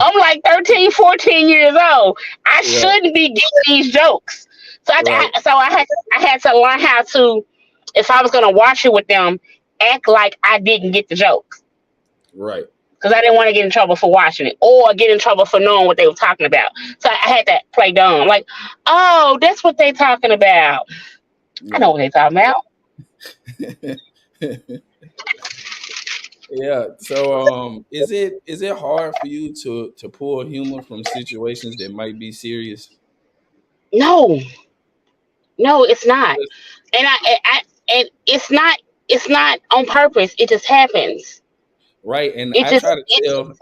I'm like 13, 14 years old. I Right. shouldn't be getting these jokes. So Right. I had to learn how to, if I was gonna watch it with them, act like I didn't get the jokes. Right. Because I didn't want to get in trouble for watching it or get in trouble for knowing what they were talking about. So I had to play dumb. Like, oh, that's what they talking about. I know Yeah. what they talking about. Yeah. So is it hard for you to pull humor from situations that might be serious? No, no, it's not. And and it's not on purpose. It just happens. Right. And It just it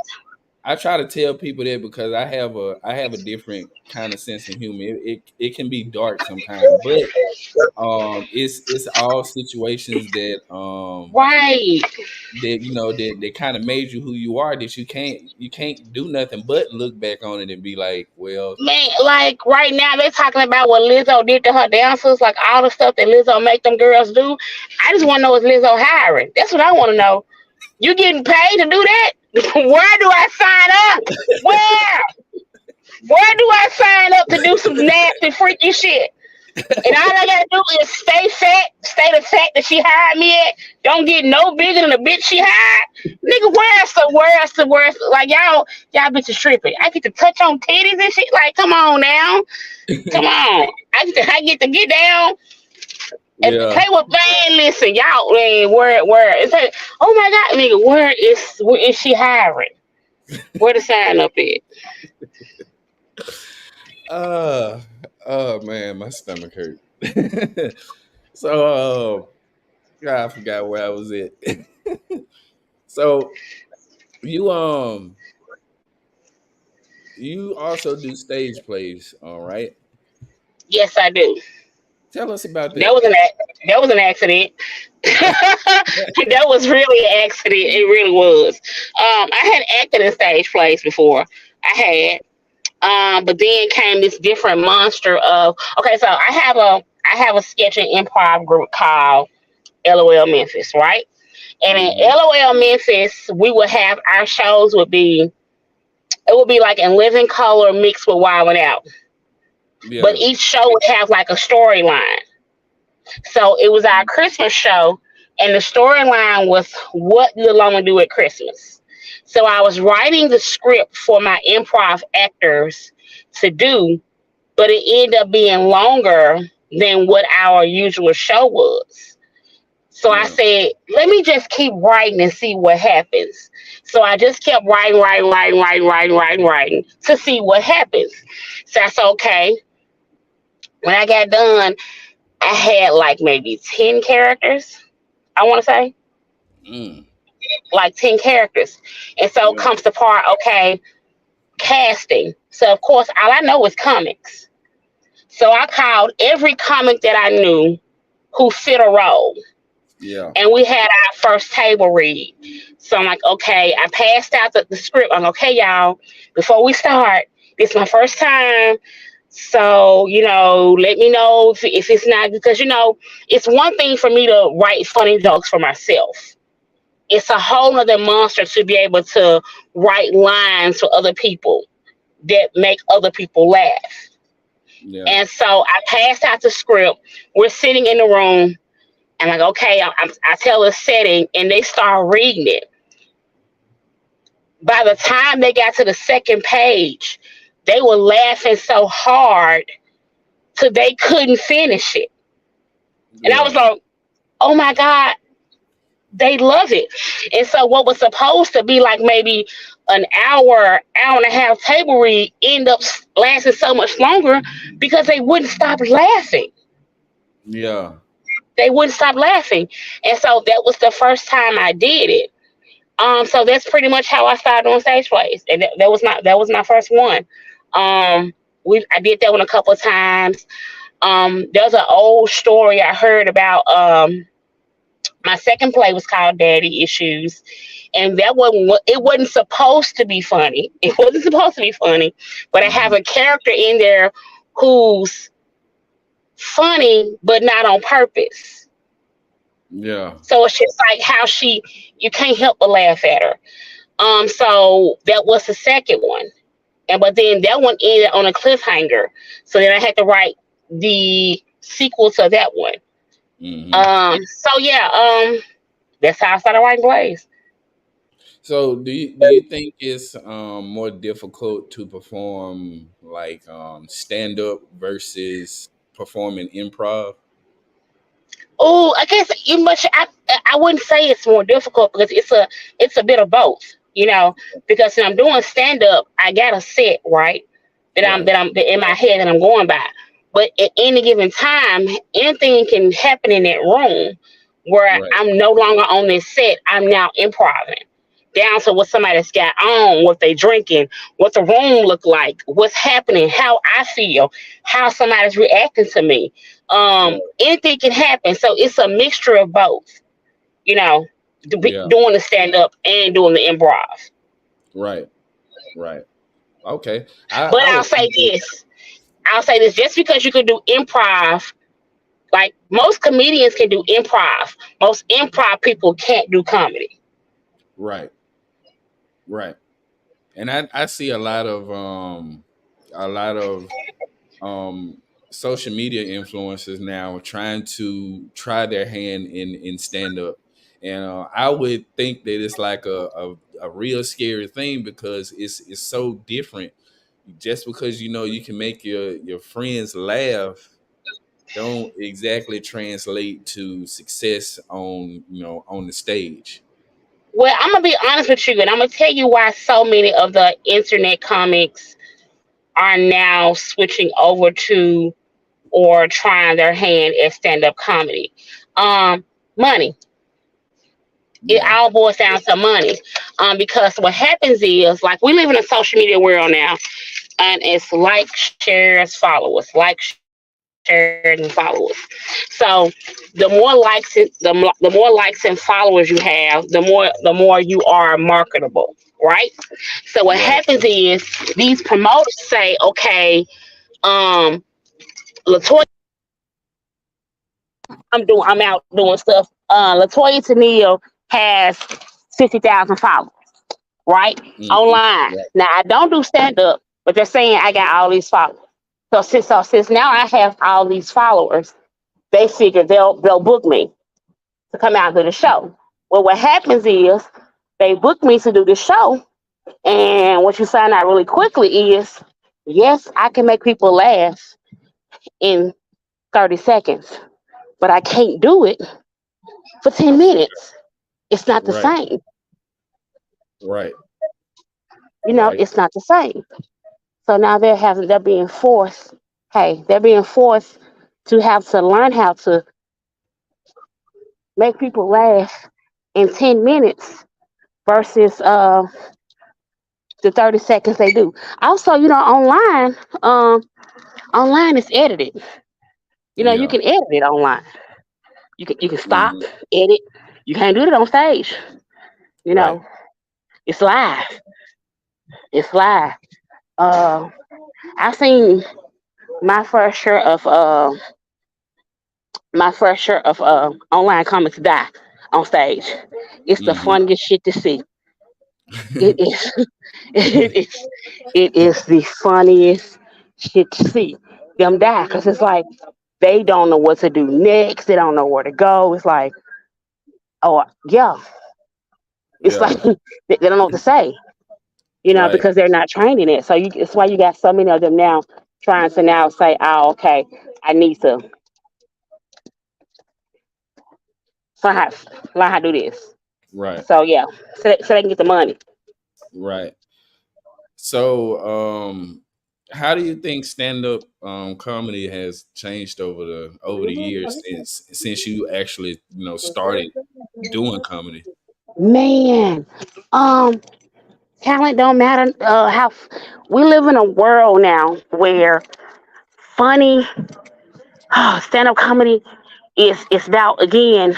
I try to tell people that because I have a different kind of sense of humor. It can be dark sometimes, but it's all situations right. that that kind of made you who you are, that you can't do nothing but look back on it and be like, well, Man, like right now they're talking about what Lizzo did to her dancers, like all the stuff that Lizzo make them girls do. I just want to know is Lizzo hiring? That's what I want to know. You getting paid to do that? Where do I sign up? Where? Where do I sign up to do some nasty freaky shit? And all I gotta do is stay fat, stay the fat that she hired me at. Don't get no bigger than the bitch she hired. Nigga, where's like y'all bitches tripping. I get to touch on titties and shit. Like, come on now. Come on. I get to get down. And Yeah. play with man, listen, y'all man, where it's like, oh my god, nigga, where is she hiring? Where the sign up at? Uh oh man, my stomach hurt. So God, I forgot where I was at. So you you also do stage plays, all right? Yes, I do. Tell us about That that. was that was an accident. That was really an accident. It really was. I had acted in stage plays before. I had. But then came this different monster of okay, so I have a sketch and improv group called LOL Memphis, right? And in Hmm. LOL Memphis, we would have our shows would be it would be like in living color mixed with wild and out. But Yeah. each show would have like a storyline. So it was our Christmas show, and the storyline was what Little Mama do at Christmas. So I was writing the script for my improv actors to do, but it ended up being longer than what our usual show was. So I Yeah. said, let me just keep writing and see what happens. So I just kept writing to see what happens. So I said, okay. When I got done, I had like maybe 10 characters, I want to say, Mm. like 10 characters. And so Yeah. comes the part, okay, casting. So, of course, all I know is comics. So I called every comic that I knew who fit a role. Yeah. And we had our first table read. So I'm like, okay, I passed out the script. I'm like, okay, y'all, before we start, this is my first time. So, let me know if it's not because, it's one thing for me to write funny jokes for myself. It's a whole nother monster to be able to write lines for other people that make other people laugh. Yeah. And so I passed out the script. We're sitting in the room. And like, okay, I tell a setting, and they start reading it. By the time they got to the second page, they were laughing so hard till they couldn't finish it. And I was Yeah. like, oh my God, they love it. And so what was supposed to be like maybe an hour and a half table read end up lasting so much longer because they wouldn't stop laughing. Yeah. They wouldn't stop laughing. And so that was the first time I did it. So that's pretty much how I started doing stage plays, and that was my first one. Um, I did that one a couple of times. There's an old story I heard about. My second play was called Daddy Issues, and it wasn't supposed to be funny. It wasn't supposed to be funny, but I have Hmm. a character in there who's funny, but not on purpose. Yeah. So it's just like how you can't help but laugh at her. So that was the second one. But then that one ended on a cliffhanger. So then I had to write the sequel to that one. Hmm. So yeah, that's how I started writing plays. So do you think it's more difficult to perform like stand up versus performing improv? Oh, I guess you much. I wouldn't say it's more difficult because it's a bit of both. Because when I'm doing stand up, I got a set right Right. that in my head that I'm going by. But at any given time, anything can happen in that room where Right. I'm no longer on this set. I'm now improvising down to what somebody's got on, what they drinking, what the room look like, what's happening, how I feel, how somebody's reacting to me. Right. Anything can happen. So it's a mixture of both, you know, Yeah. doing the stand up and doing the improv. Right. Right. Okay. I But I would think that. I'll say this, just because you can do improv, like most comedians can do improv, most improv people can't do comedy. Right. Right. And I see a lot of um social media influencers now trying to try their hand in stand up, and I would think that it's like a real scary thing because it's so different. Just because you can make your friends laugh, don't exactly translate to success on on the stage. Well, I'm gonna be honest with you, and I'm gonna tell you why so many of the internet comics are now switching over to or trying their hand at stand up comedy. Money. It Yeah, all boils down to money. Because what happens is, like, we live in a social media world now, and it's like, shares, followers, like, shares, and followers. So the more likes and followers you have, the more you are marketable, right? So what right. happens is these promoters say, okay, um, Latoya, I'm out doing stuff. Latoya Tennille has 50,000 followers, right? Hmm. Online. Right, Now I don't do stand up, but they're saying I got all these followers. So since now I have all these followers, they figure they'll book me to come out to the show. Well, what happens is they book me to do the show, and what you find out really quickly is, yes, I can make people laugh in 30 seconds, but I can't do it for 10 minutes. It's not the right, same. right, right, It's not the same. So now they're being forced. Hey, they're being forced to have to learn how to make people laugh in 10 minutes versus the 30 seconds they do. Also, online is edited. You yeah. can edit it online. You can stop, Hmm. edit. You can't do it on stage. You Right. know, it's live. It's live. Uh, I've seen my first share of online comics die on stage. It's the Hmm. funniest shit to see. It is. It is. It is the funniest shit to see them die because it's like they don't know what to do next. They don't know where to go. It's like, oh yeah, it's Yeah. like they don't know what to say. Right. Because they're not trained in it. So it's why you got so many of them now trying to now say, oh, okay, I need to learn how, learn how to do this. Right. So yeah, so they can get the money. Right. So, how do you think stand up comedy has changed over the years since you actually started doing comedy? Man, um, talent don't matter. We live in a world now where funny stand up comedy is about, again,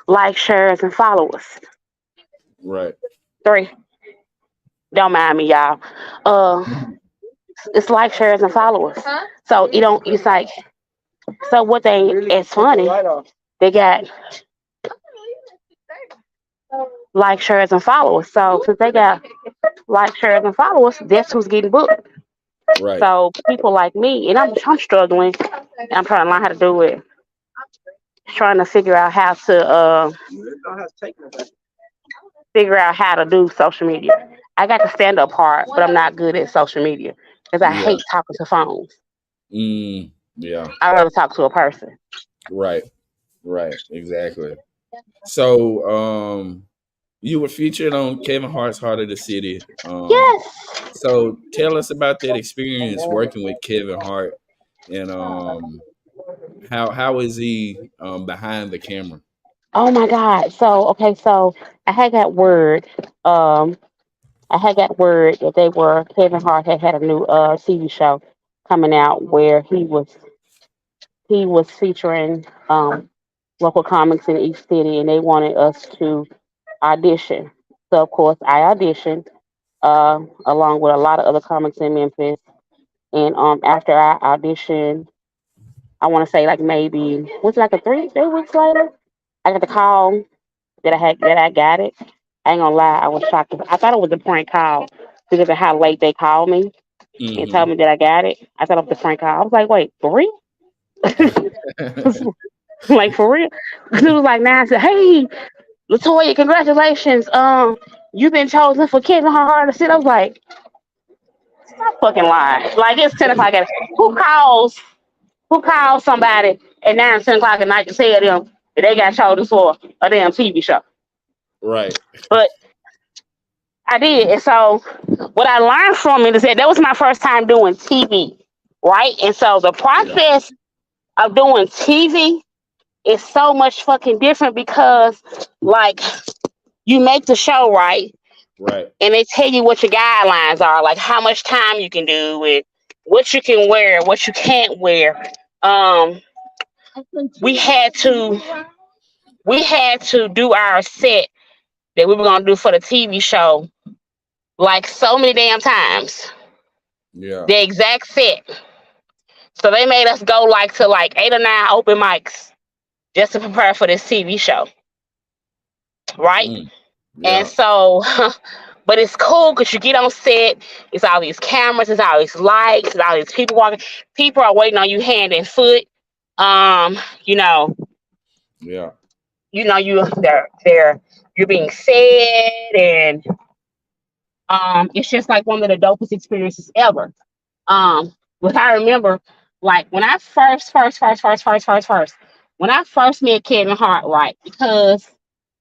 like, shares, and followers. Right. Three, don't mind me, y'all. It's like, shares, and followers. So you don't. It's like, so what they it's funny. They got like, shares, and followers. So since they got like, shares, and followers, that's who's getting booked. Right. So people like me, and I'm struggling, and I'm trying to learn how to do it. Trying to figure out how to do social media. I got the stand up part, but I'm not good at social media because I Yeah. hate talking to phones. Yeah. I rather talk to a person. Right. Right. Exactly. So, you were featured on Kevin Hart's Heart of the City. Yes. So tell us about that experience working with Kevin Hart, and how is he behind the camera? Oh my God. So okay. So I had got word. Um, I had got word that Kevin Hart had a new TV show coming out where he was featuring local comics in each city, and they wanted us to audition. So of course I auditioned along with a lot of other comics in Memphis. And after I auditioned, I want to say like maybe was it like a three weeks later, I got the call that I got it. I ain't gonna lie, I was shocked. I thought it was a prank call because of how late they called me and told Hmm. me that I got it. I thought it was a prank call. I was like, wait, for real? Like, for real? It was like, nah. I said, hey, Latoya, congratulations. You've been chosen for Kevin Hart to sit. I was like, stop fucking lying. Like, it's 10 o'clock. Who calls Who called somebody at 9 or 10 o'clock at night to tell them that they got chosen for a damn TV show? Right. But I did. And so what I learned from it is that was my first time doing TV, right? And so the Yeah. process of doing TV is so much fucking different because, like, you make the show, right? Right. And they tell you what your guidelines are, like how much time you can do and what you can wear, what you can't wear. Um, we had to do our set that we were gonna do for the TV show like so many damn times. Yeah. The exact set. So they made us go like to like 8 or 9 open mics just to prepare for this TV show, right? Mm. And Yeah. so, but it's cool because you get on set. It's all these cameras. It's all these lights. It's all these people walking. People are waiting on you hand and foot. Um, you know, Yeah. they're you're being fed, and it's just like one of the dopest experiences ever. But I remember, like when I when I first met Kevin Hart, right? Because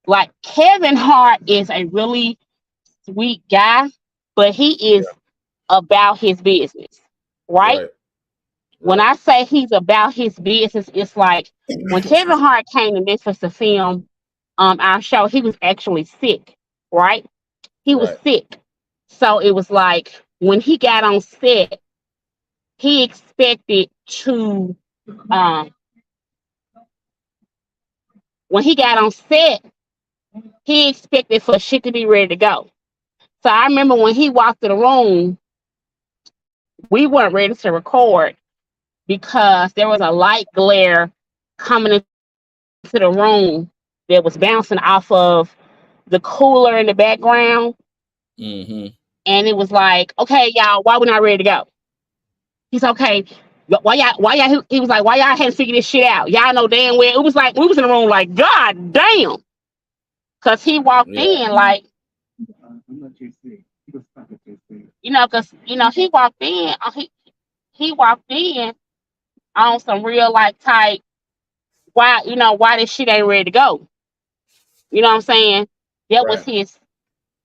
like Kevin Hart is a really sweet guy, but he is Yeah. about his business, right? Right. When Right. I say he's about his business, it's like when Kevin Hart came to Memphis to film our show, he was actually sick, right? He was Right. sick. So it was like when he got on set, he expected to um when he got on set, he expected for shit to be ready to go. So I remember when he walked in the room, we weren't ready to record because there was a light glare coming into the room that was bouncing off of the cooler in the background. Mm-hmm. And it was like, okay, y'all, why we not ready to go? He's okay. He was like, why y'all hadn't figured this shit out? Y'all know damn well. It was like, we was in the room like, God damn. Cause he walked Yeah. in like, cause, he walked in, he walked in on some real like type, why this shit ain't ready to go. You know what I'm saying? That was Right. his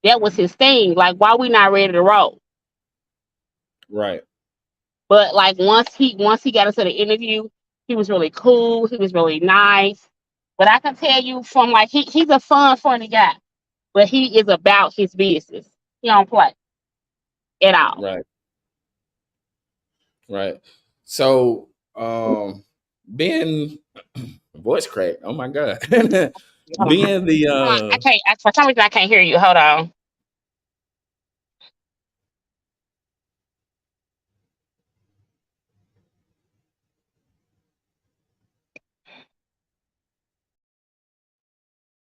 that was his thing. Like, why we not ready to roll? Right. But like once he got into the interview, he was really cool. He was really nice. But I can tell you from like he's a funny guy, but he is about his business. He don't play at all. Right. Right. So, being voice crack. Oh my god. Hold on. being the I can't. For some reason, I can't hear you. Hold on.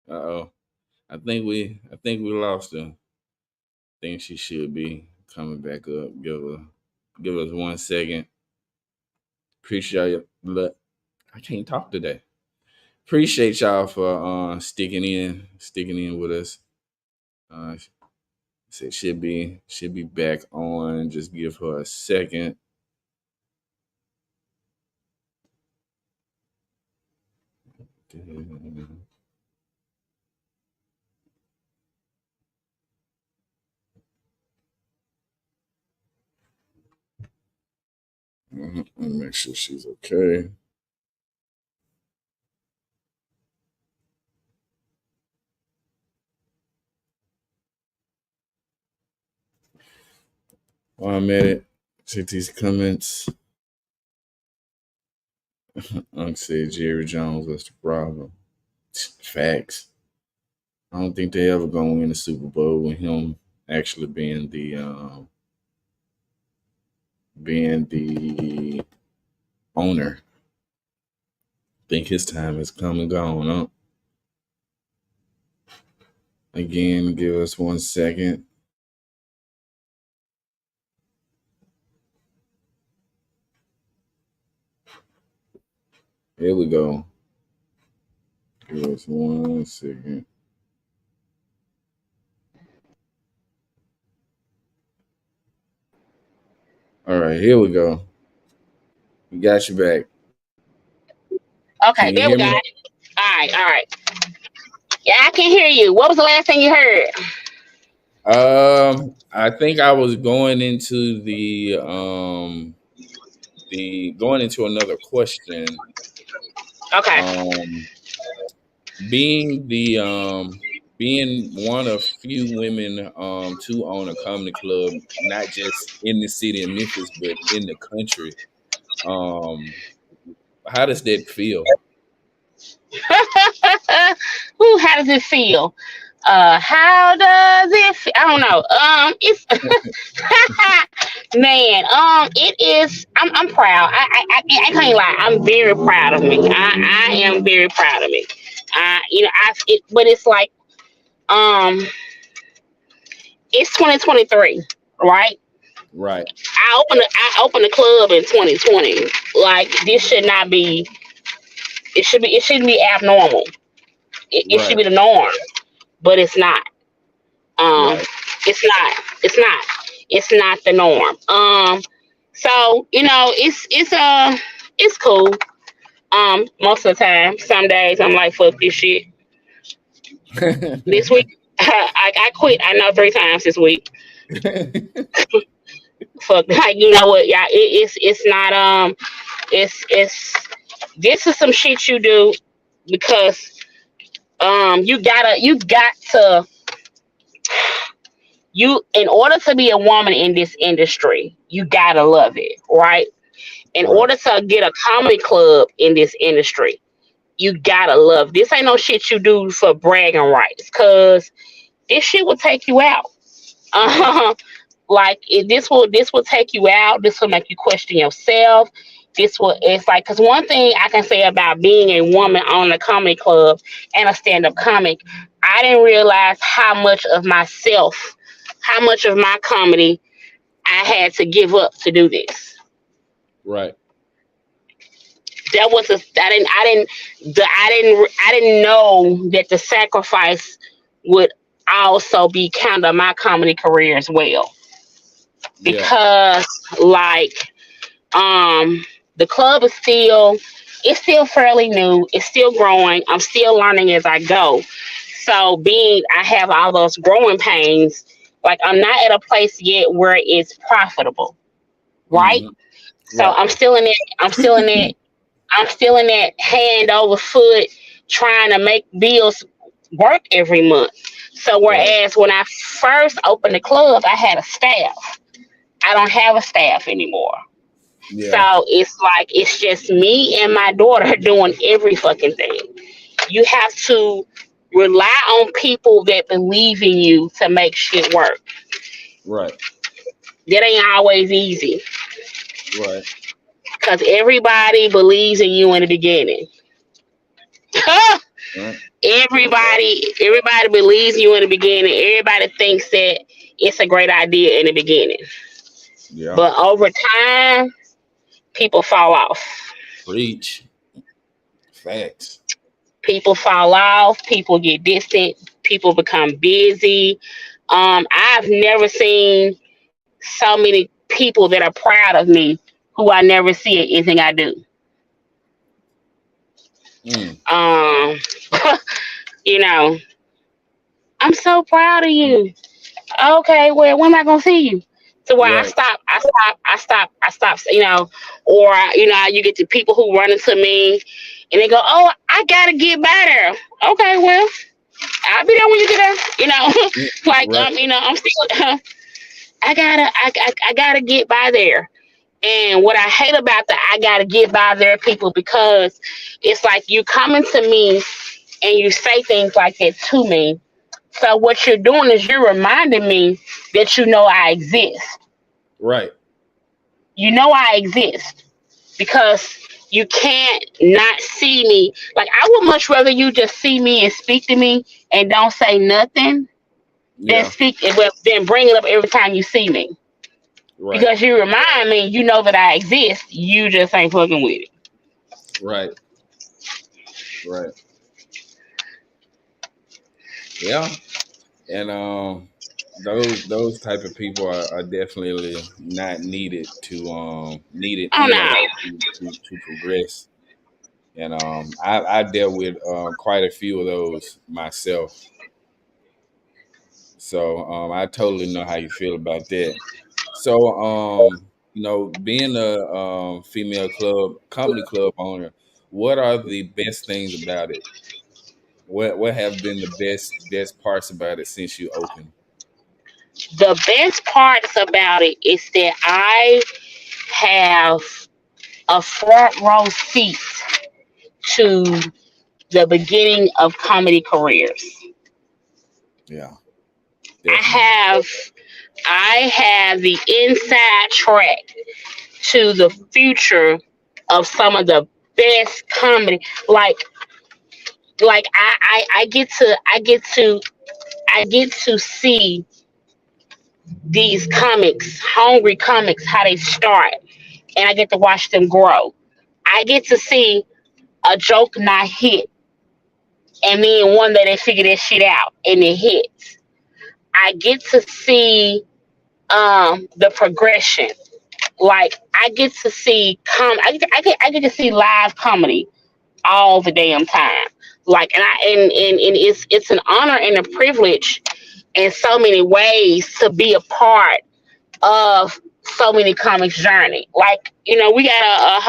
oh. I think we lost her. Think she should be coming back up. Give us 1 second. Appreciate you. Look, I can't talk today. Appreciate y'all for sticking in with us. Uh said should be back on. Just give her a second. Let me make sure she's okay. While I'm at it, check these comments. Unc said Jerry Jones was the problem. Facts. I don't think they ever gonna win the Super Bowl with him actually being the owner. Think his time has come and gone. Huh? Again, give us 1 second. Here we go. Give us 1 second. All right, here we go. We got you back. Can Okay, you there we hear go. me? All right. Yeah, I can hear you. What was the last thing you heard? I think I was going into the going into another question. Okay. Um, being the being one of few women to own a comedy club, not just in the city of Memphis, but in the country. Um, how does that feel? Ooh, how does it feel? How does it feel? I don't know. It's man. It is. I'm proud. I can't lie. I'm very proud of me. I am very proud of me. But it's like, um, it's 2023, right? Right, I opened the club in 2020. Like, this should not be. It shouldn't be abnormal. It should right, be the norm, but it's not. Um, right, it's not. It's not. It's not the norm. So it's cool. Most of the time, some days I'm like, fuck this shit. This week, I quit. I know 3 times this week. Fuck, like, you know what? Yeah, it's not. It's this is some shit you do because you got to, in order to be a woman in this industry, you gotta love it, right? In right, order to get a comedy club in this industry, you gotta love this. Ain't no shit you do for bragging rights, cause this shit will take you out. right, Like, this will take you out. This will make you question yourself. It's like, because one thing I can say about being a woman on a comedy club and a stand-up comic, I didn't realize how much of my comedy I had to give up to do this. right, That was a I didn't know that the sacrifice would also be kind of my comedy career as well, yeah, because, like, um the club is still, it's still fairly new, it's still growing, I'm still learning as I go. So, being I have all those growing pains, like, I'm not at a place yet where it's profitable, right? hmm, So right, I'm still in that hand over foot, trying to make bills work every month. So, right, whereas when I first opened the club, I had a staff. I don't have a staff anymore. yeah, So it's like, it's just me and my daughter doing every fucking thing. You have to rely on people that believe in you to make shit work. right, That ain't always easy, right, because everybody believes in you in the beginning. right, Everybody believes in you in the beginning. Everybody thinks that it's a great idea in the beginning. yeah. But over time, people fall off. Preach. Facts. People fall off, people get distant, people become busy. I've never seen so many people that are proud of me who I never see at anything I do. Mm, Um, you know, I'm so proud of you. Okay, well, when am I gonna see you? To where right. I stop. Or, you get the people who run into me and they go, "Oh, I gotta get by there." Okay, well, I'll be there when you get there. Mm, Like, right, I'm still. I gotta get by there. And what I hate about the I gotta get by there people, because it's like you coming to me and you say things like that to me. So what you're doing is you're reminding me that I exist. right, I exist, because you can't not see me. Like, I would much rather you just see me and speak to me and don't say nothing than yeah, bring it up every time you see me. right, Because you remind me, that I exist. You just ain't fucking with it. right, right. Yeah, and those type of people are definitely not needed to needed Oh in order no. to progress and I dealt with quite a few of those myself. So I totally know how you feel about that. So being a female comedy club owner, what are the best things about it? What have been the best parts about it since you opened? The best parts about it is that I have a front row seat to the beginning of comedy careers. Yeah, I definitely. have I have the inside track to the future of some of the best comedy. I get to see these comics, hungry comics, how they start, and I get to watch them grow. I get to see a joke not hit, and then one day they figure that shit out and it hits. I get to see the progression. Like I get to see I get to see live comedy all the damn time. Like and it's an honor and a privilege in so many ways to be a part of so many comics journey. Like, we got a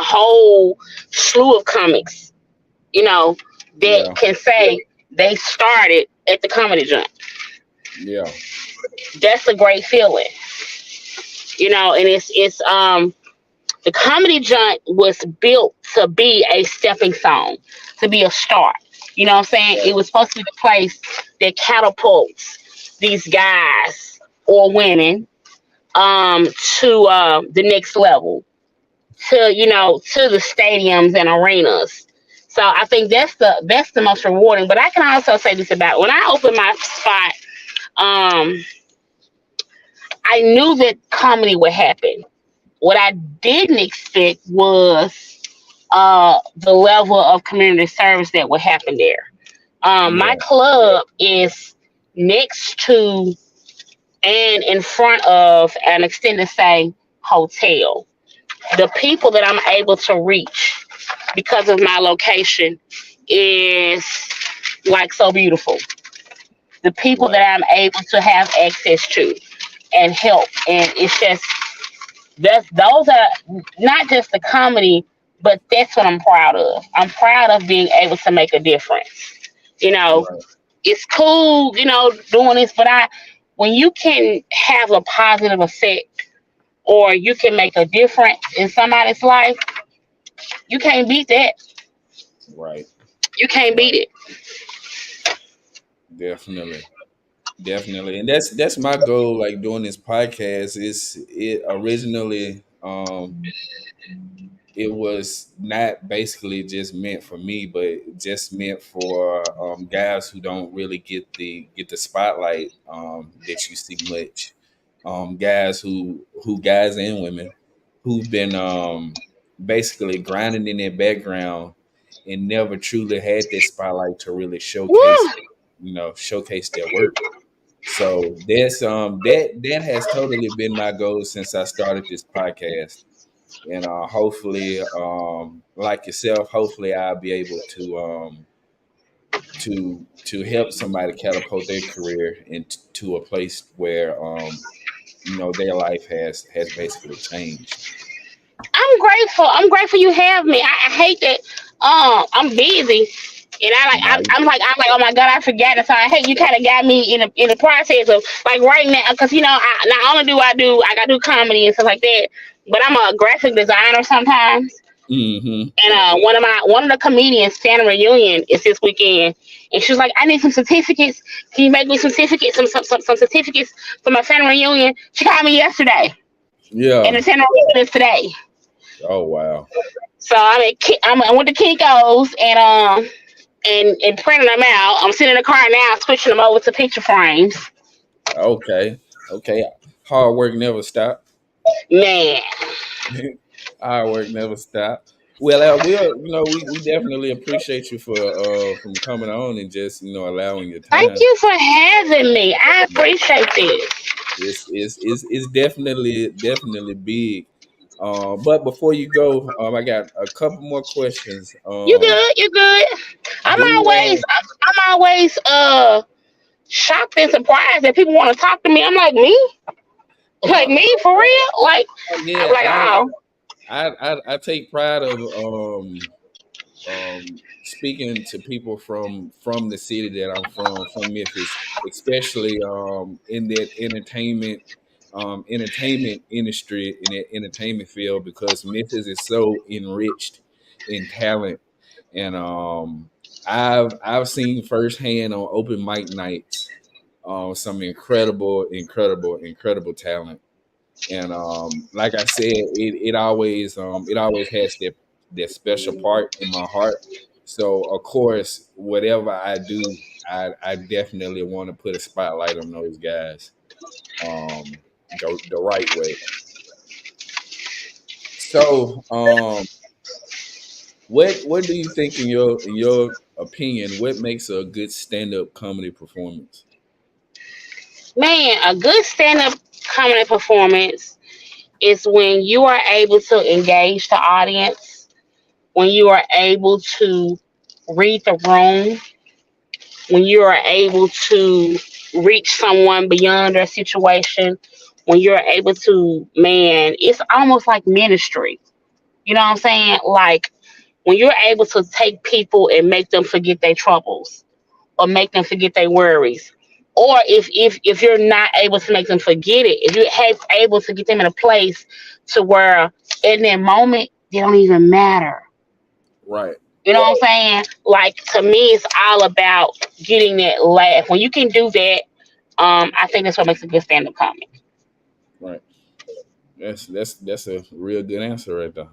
whole slew of comics, you know, that Yeah, can say they started at the comedy joint. yeah, That's a great feeling. And it's the comedy joint was built to be a stepping stone, to be a start. You know what I'm saying? It was supposed to be the place that catapults these guys or women um to the next level, to the stadiums and arenas. So I think that's the most rewarding. But I can also say this about when I opened my spot, um, I knew that comedy would happen. What I didn't expect was the level of community service that would happen there. My yeah, club is next to and in front of an extended stay hotel. The people that I'm able to reach because of my location is like so beautiful. The people right, that I'm able to have access to and help, and it's just those are not just the comedy, but that's what I'm proud of. I'm proud of being able to make a difference. You know, right, it's cool, doing this, but when you can have a positive effect or you can make a difference in somebody's life, you can't beat that. right, You can't beat right. it. Definitely. Definitely, and that's my goal. Like doing this podcast, is it originally it was not basically just meant for me, but just meant for guys who don't really get the spotlight that you see much. Guys who guys and women who've been basically grinding in their background and never truly had that spotlight to really Woo! showcase their work. So that has totally been my goal since I started this podcast, and hopefully, like yourself, hopefully I'll be able to help somebody catapult their career into a place where their life has basically changed. I'm grateful. I'm grateful you have me. I hate that I'm busy. And Now, I'm like, oh my God, I forgot. So I hate you kind of got me in the process of like right now, because not only I gotta do comedy and stuff like that, but I'm a graphic designer sometimes. hmm And one of the comedians' family reunion is this weekend, and she was like, "I need some certificates. Can you make me some certificates, some certificates for my family reunion?" She called me yesterday, and yeah. the family reunion is today. Oh wow. So I went to Kinko's and printing them out. I'm sitting in the car now, switching them over to picture frames. Okay. Okay. Hard work never stop. Man, Hard work never stop. Well, we definitely appreciate you for from coming on and just allowing your thank time. you for having me. I appreciate this. It's definitely big. But before you go, I got a couple more questions. You good? You good? I'm Do you always, I'm always shocked and surprised that people want to talk to me. I'm like uh, me for real. Like I'm yeah, like oh I take pride of speaking to people from the city that I'm from Memphis, especially in that entertainment industry, in that entertainment field, because Memphis is so enriched in talent. And I've seen firsthand on open mic nights some incredible talent. And like I said, it always has that special part in my heart. So of course, whatever I do, I definitely want to put a spotlight on those guys um, the right way. So what do you think, in your opinion, what makes a good stand up comedy performance? man, a good stand up comedy performance is when you are able to engage the audience, when you are able to read the room, when you are able to reach someone beyond their situation, when you're able to, man, it's almost like ministry. You know what I'm saying? Like when you're able to take people and make them forget their troubles or make them forget their worries. Or if you're not able to make them forget it, if you're able to get them in a place to where in that moment they don't even matter. Right, You know what I'm saying? Like to me, it's all about getting that laugh. When you can do that, I think that's what makes a good stand-up comic. right. That's a real good answer right there.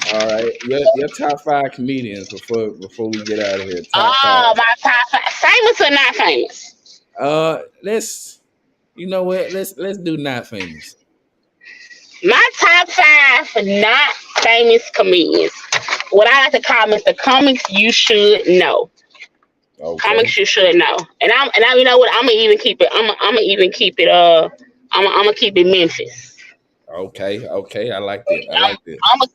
All right, your top five comedians before we get out of here. Top Oh, five. my top five, famous or not famous? Let's you know what? Let's do not famous. My top five not famous comedians. What I like to call them is the comics you should know. Okay, Comics you should know. And I you know what? I'm gonna even keep it. I'm gonna even keep it. I'm gonna keep it Memphis. okay. I like that. I I'm like that. I'm gonna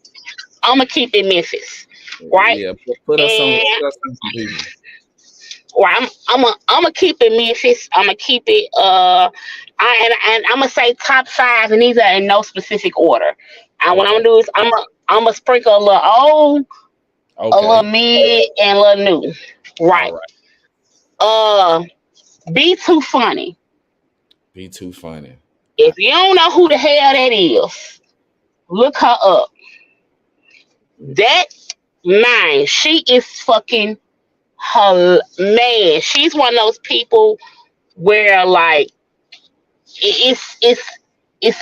I'm gonna keep it Memphis, right? Yeah, And put us on some people. Or I'm gonna keep it Memphis. I'm gonna keep it and I'm gonna say top five, and these are in no specific order. And what I'm Okay, gonna do is I'm gonna sprinkle a little old, a little okay. mid, and a little new. All Right. right. Uh, be too funny. Be too funny. I, If you don't know who the hell that is, look her up. That man, she is fucking her man. She's one of those people where like it's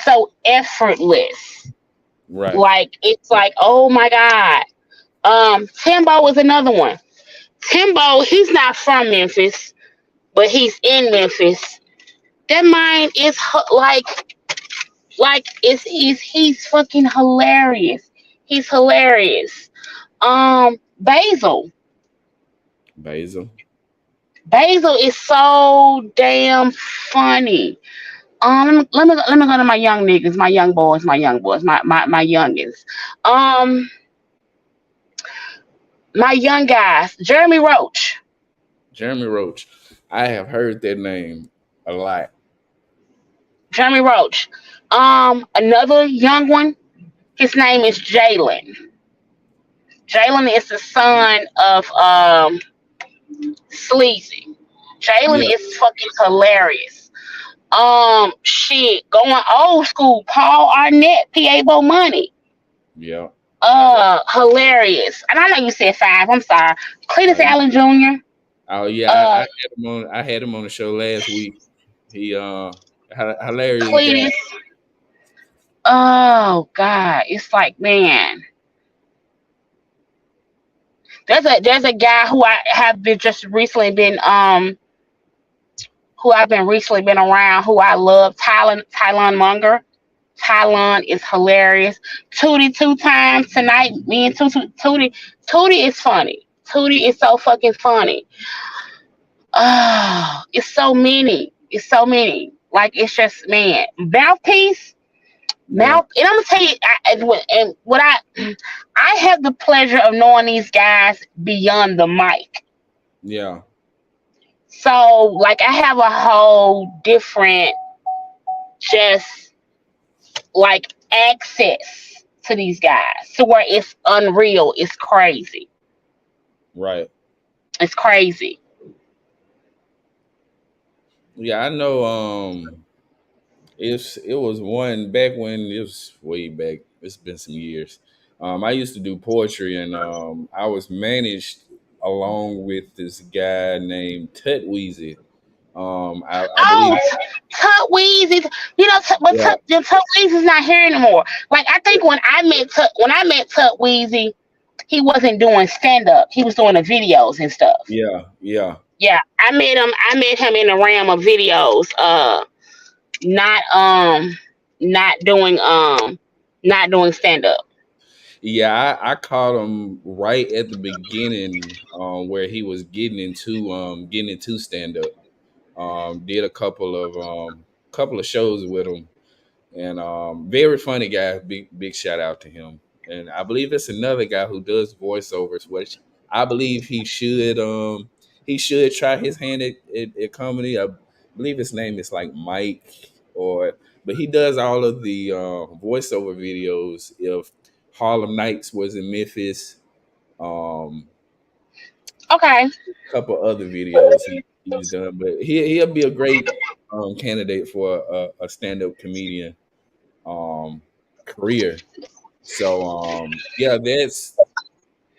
so effortless. right. Like it's like, oh my God. Timbo is another one. Timbo, he's not from Memphis, but he's in Memphis. That mind is like it's he's fucking hilarious. He's hilarious. Basil. Basil. Basil is so damn funny. Let me go to my young niggas, my youngins. Um, my young guys, Jeremy Roach. Jeremy Roach. I have heard that name a lot. Jeremy Roach. Another young one. His name is Jalen. Jalen is the son of Sleazy. Jalen Yeah, is fucking hilarious. Shit, going old school. Paul Arnett, PA Bo Money. yeah. Hilarious. And I know you said five. I'm sorry. Cletus Oh, Allen Jr. oh yeah. I Uh, had him on. I had him on the show last week. He hilarious guy. Cletus. Oh God, it's like man. There's a guy who I have been just recently been who I've been recently been around who I love. Tylon Munger. Tylon is hilarious. Tootie two times tonight. Me and Tootie is funny. Tootie is so fucking funny. Oh, it's so many. It's so many. Like it's just man. Mouthpiece. Yeah, And I'm gonna tell you, and what I have the pleasure of knowing these guys beyond the mic. yeah, So like I have a whole different just like access to these guys to where it's unreal. It's crazy. right. It's crazy. Yeah, I know. It was one back when it was way back. It's been some years. I used to do poetry, and I was managed along with this guy named Tut Weezy. I Oh, believe. Tut Weezy. You know, but Yeah, Tut Weezy's not here anymore. Like I think when I met Tut Weezy, he wasn't doing stand up. He was doing the videos and stuff. yeah, yeah. Yeah, I met him. I met him in the realm of videos. Not not doing not doing stand up. Yeah, I caught him right at the beginning, where he was getting into stand up. Did a couple of shows with him, and very funny guy. Big shout out to him. And I believe it's another guy who does voiceovers, which I believe he should try his hand at comedy. I believe his name is like Mike, or but he does all of the voiceover videos. If Harlem Nights was in Memphis, um, Okay. a couple other videos he's done, but he'll be a great candidate for a stand up comedian um, career. So yeah, that's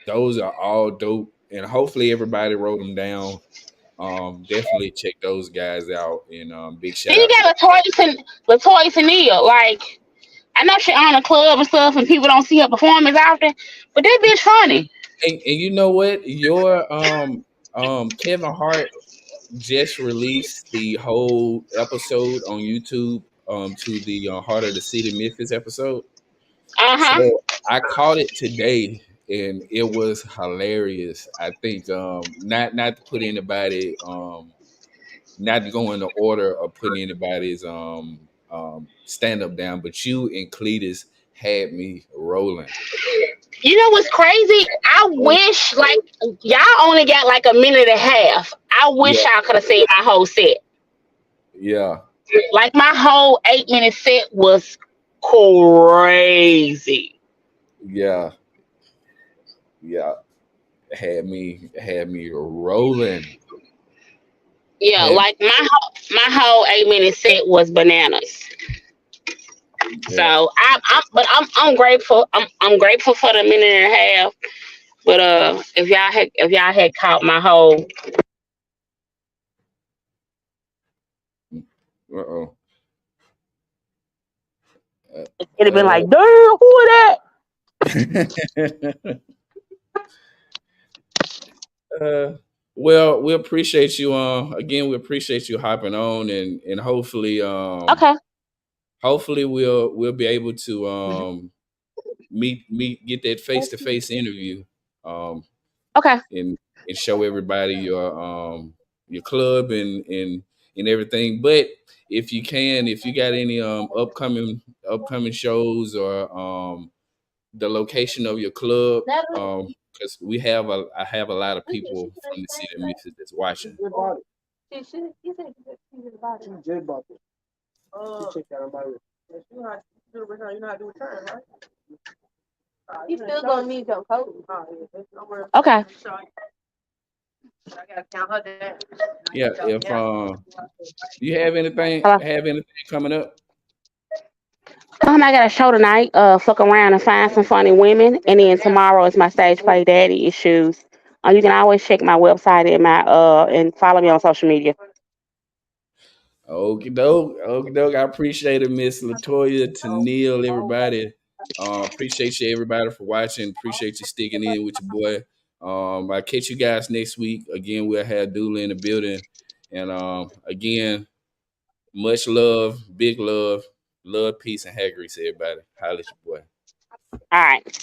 those are all dope, and hopefully everybody wrote them down. Definitely check those guys out, and big Then shout you out to them. got Latoya Tennille. Like I know she own a club and stuff, and people don't see her perform as often, but that bitch funny. And you know what? Your Kevin Hart just released the whole episode on YouTube to the Heart of the City Memphis episode. Uh huh. So I caught it today and it was hilarious. I think not to put anybody not to go in the order of putting anybody's stand up down, but you and Cletus had me rolling. You know what's crazy? I wish like y'all only got like a minute and a half. I wish Yeah, y'all could have seen my whole set. yeah, Like my whole 8 minute set was crazy. yeah, yeah. Had me rolling. Yeah, Had like my whole 8 minute set was bananas. So yeah. I'm grateful. I'm grateful for the minute and a half. But if y'all had caught my whole, Uh-oh. it'd have been Uh, like, damn, who is that? uh, well, we appreciate you. Again, we appreciate you hopping on, and hopefully, Okay, hopefully we'll be able to get that face to face interview, um, okay. and show everybody your club and everything. But if you can, if you got any upcoming shows or the location of your club, because I have a lot of people from the city of Memphis that's watching. Okay. Yeah, if you Hello. have anything coming up. I got a show tonight. Fuck around and find some funny women, and then tomorrow is my stage play, Daddy Issues. You can always check my website and my and follow me on social media. Okie doke. I appreciate it, Miss Latoya, Tennille, everybody. Appreciate you, everybody, for watching. Appreciate you sticking in with your boy. I'll catch you guys next week. Again, we'll have Dooley in the building. And again, much love, peace, and hair grease, everybody. Holla at your boy. All right.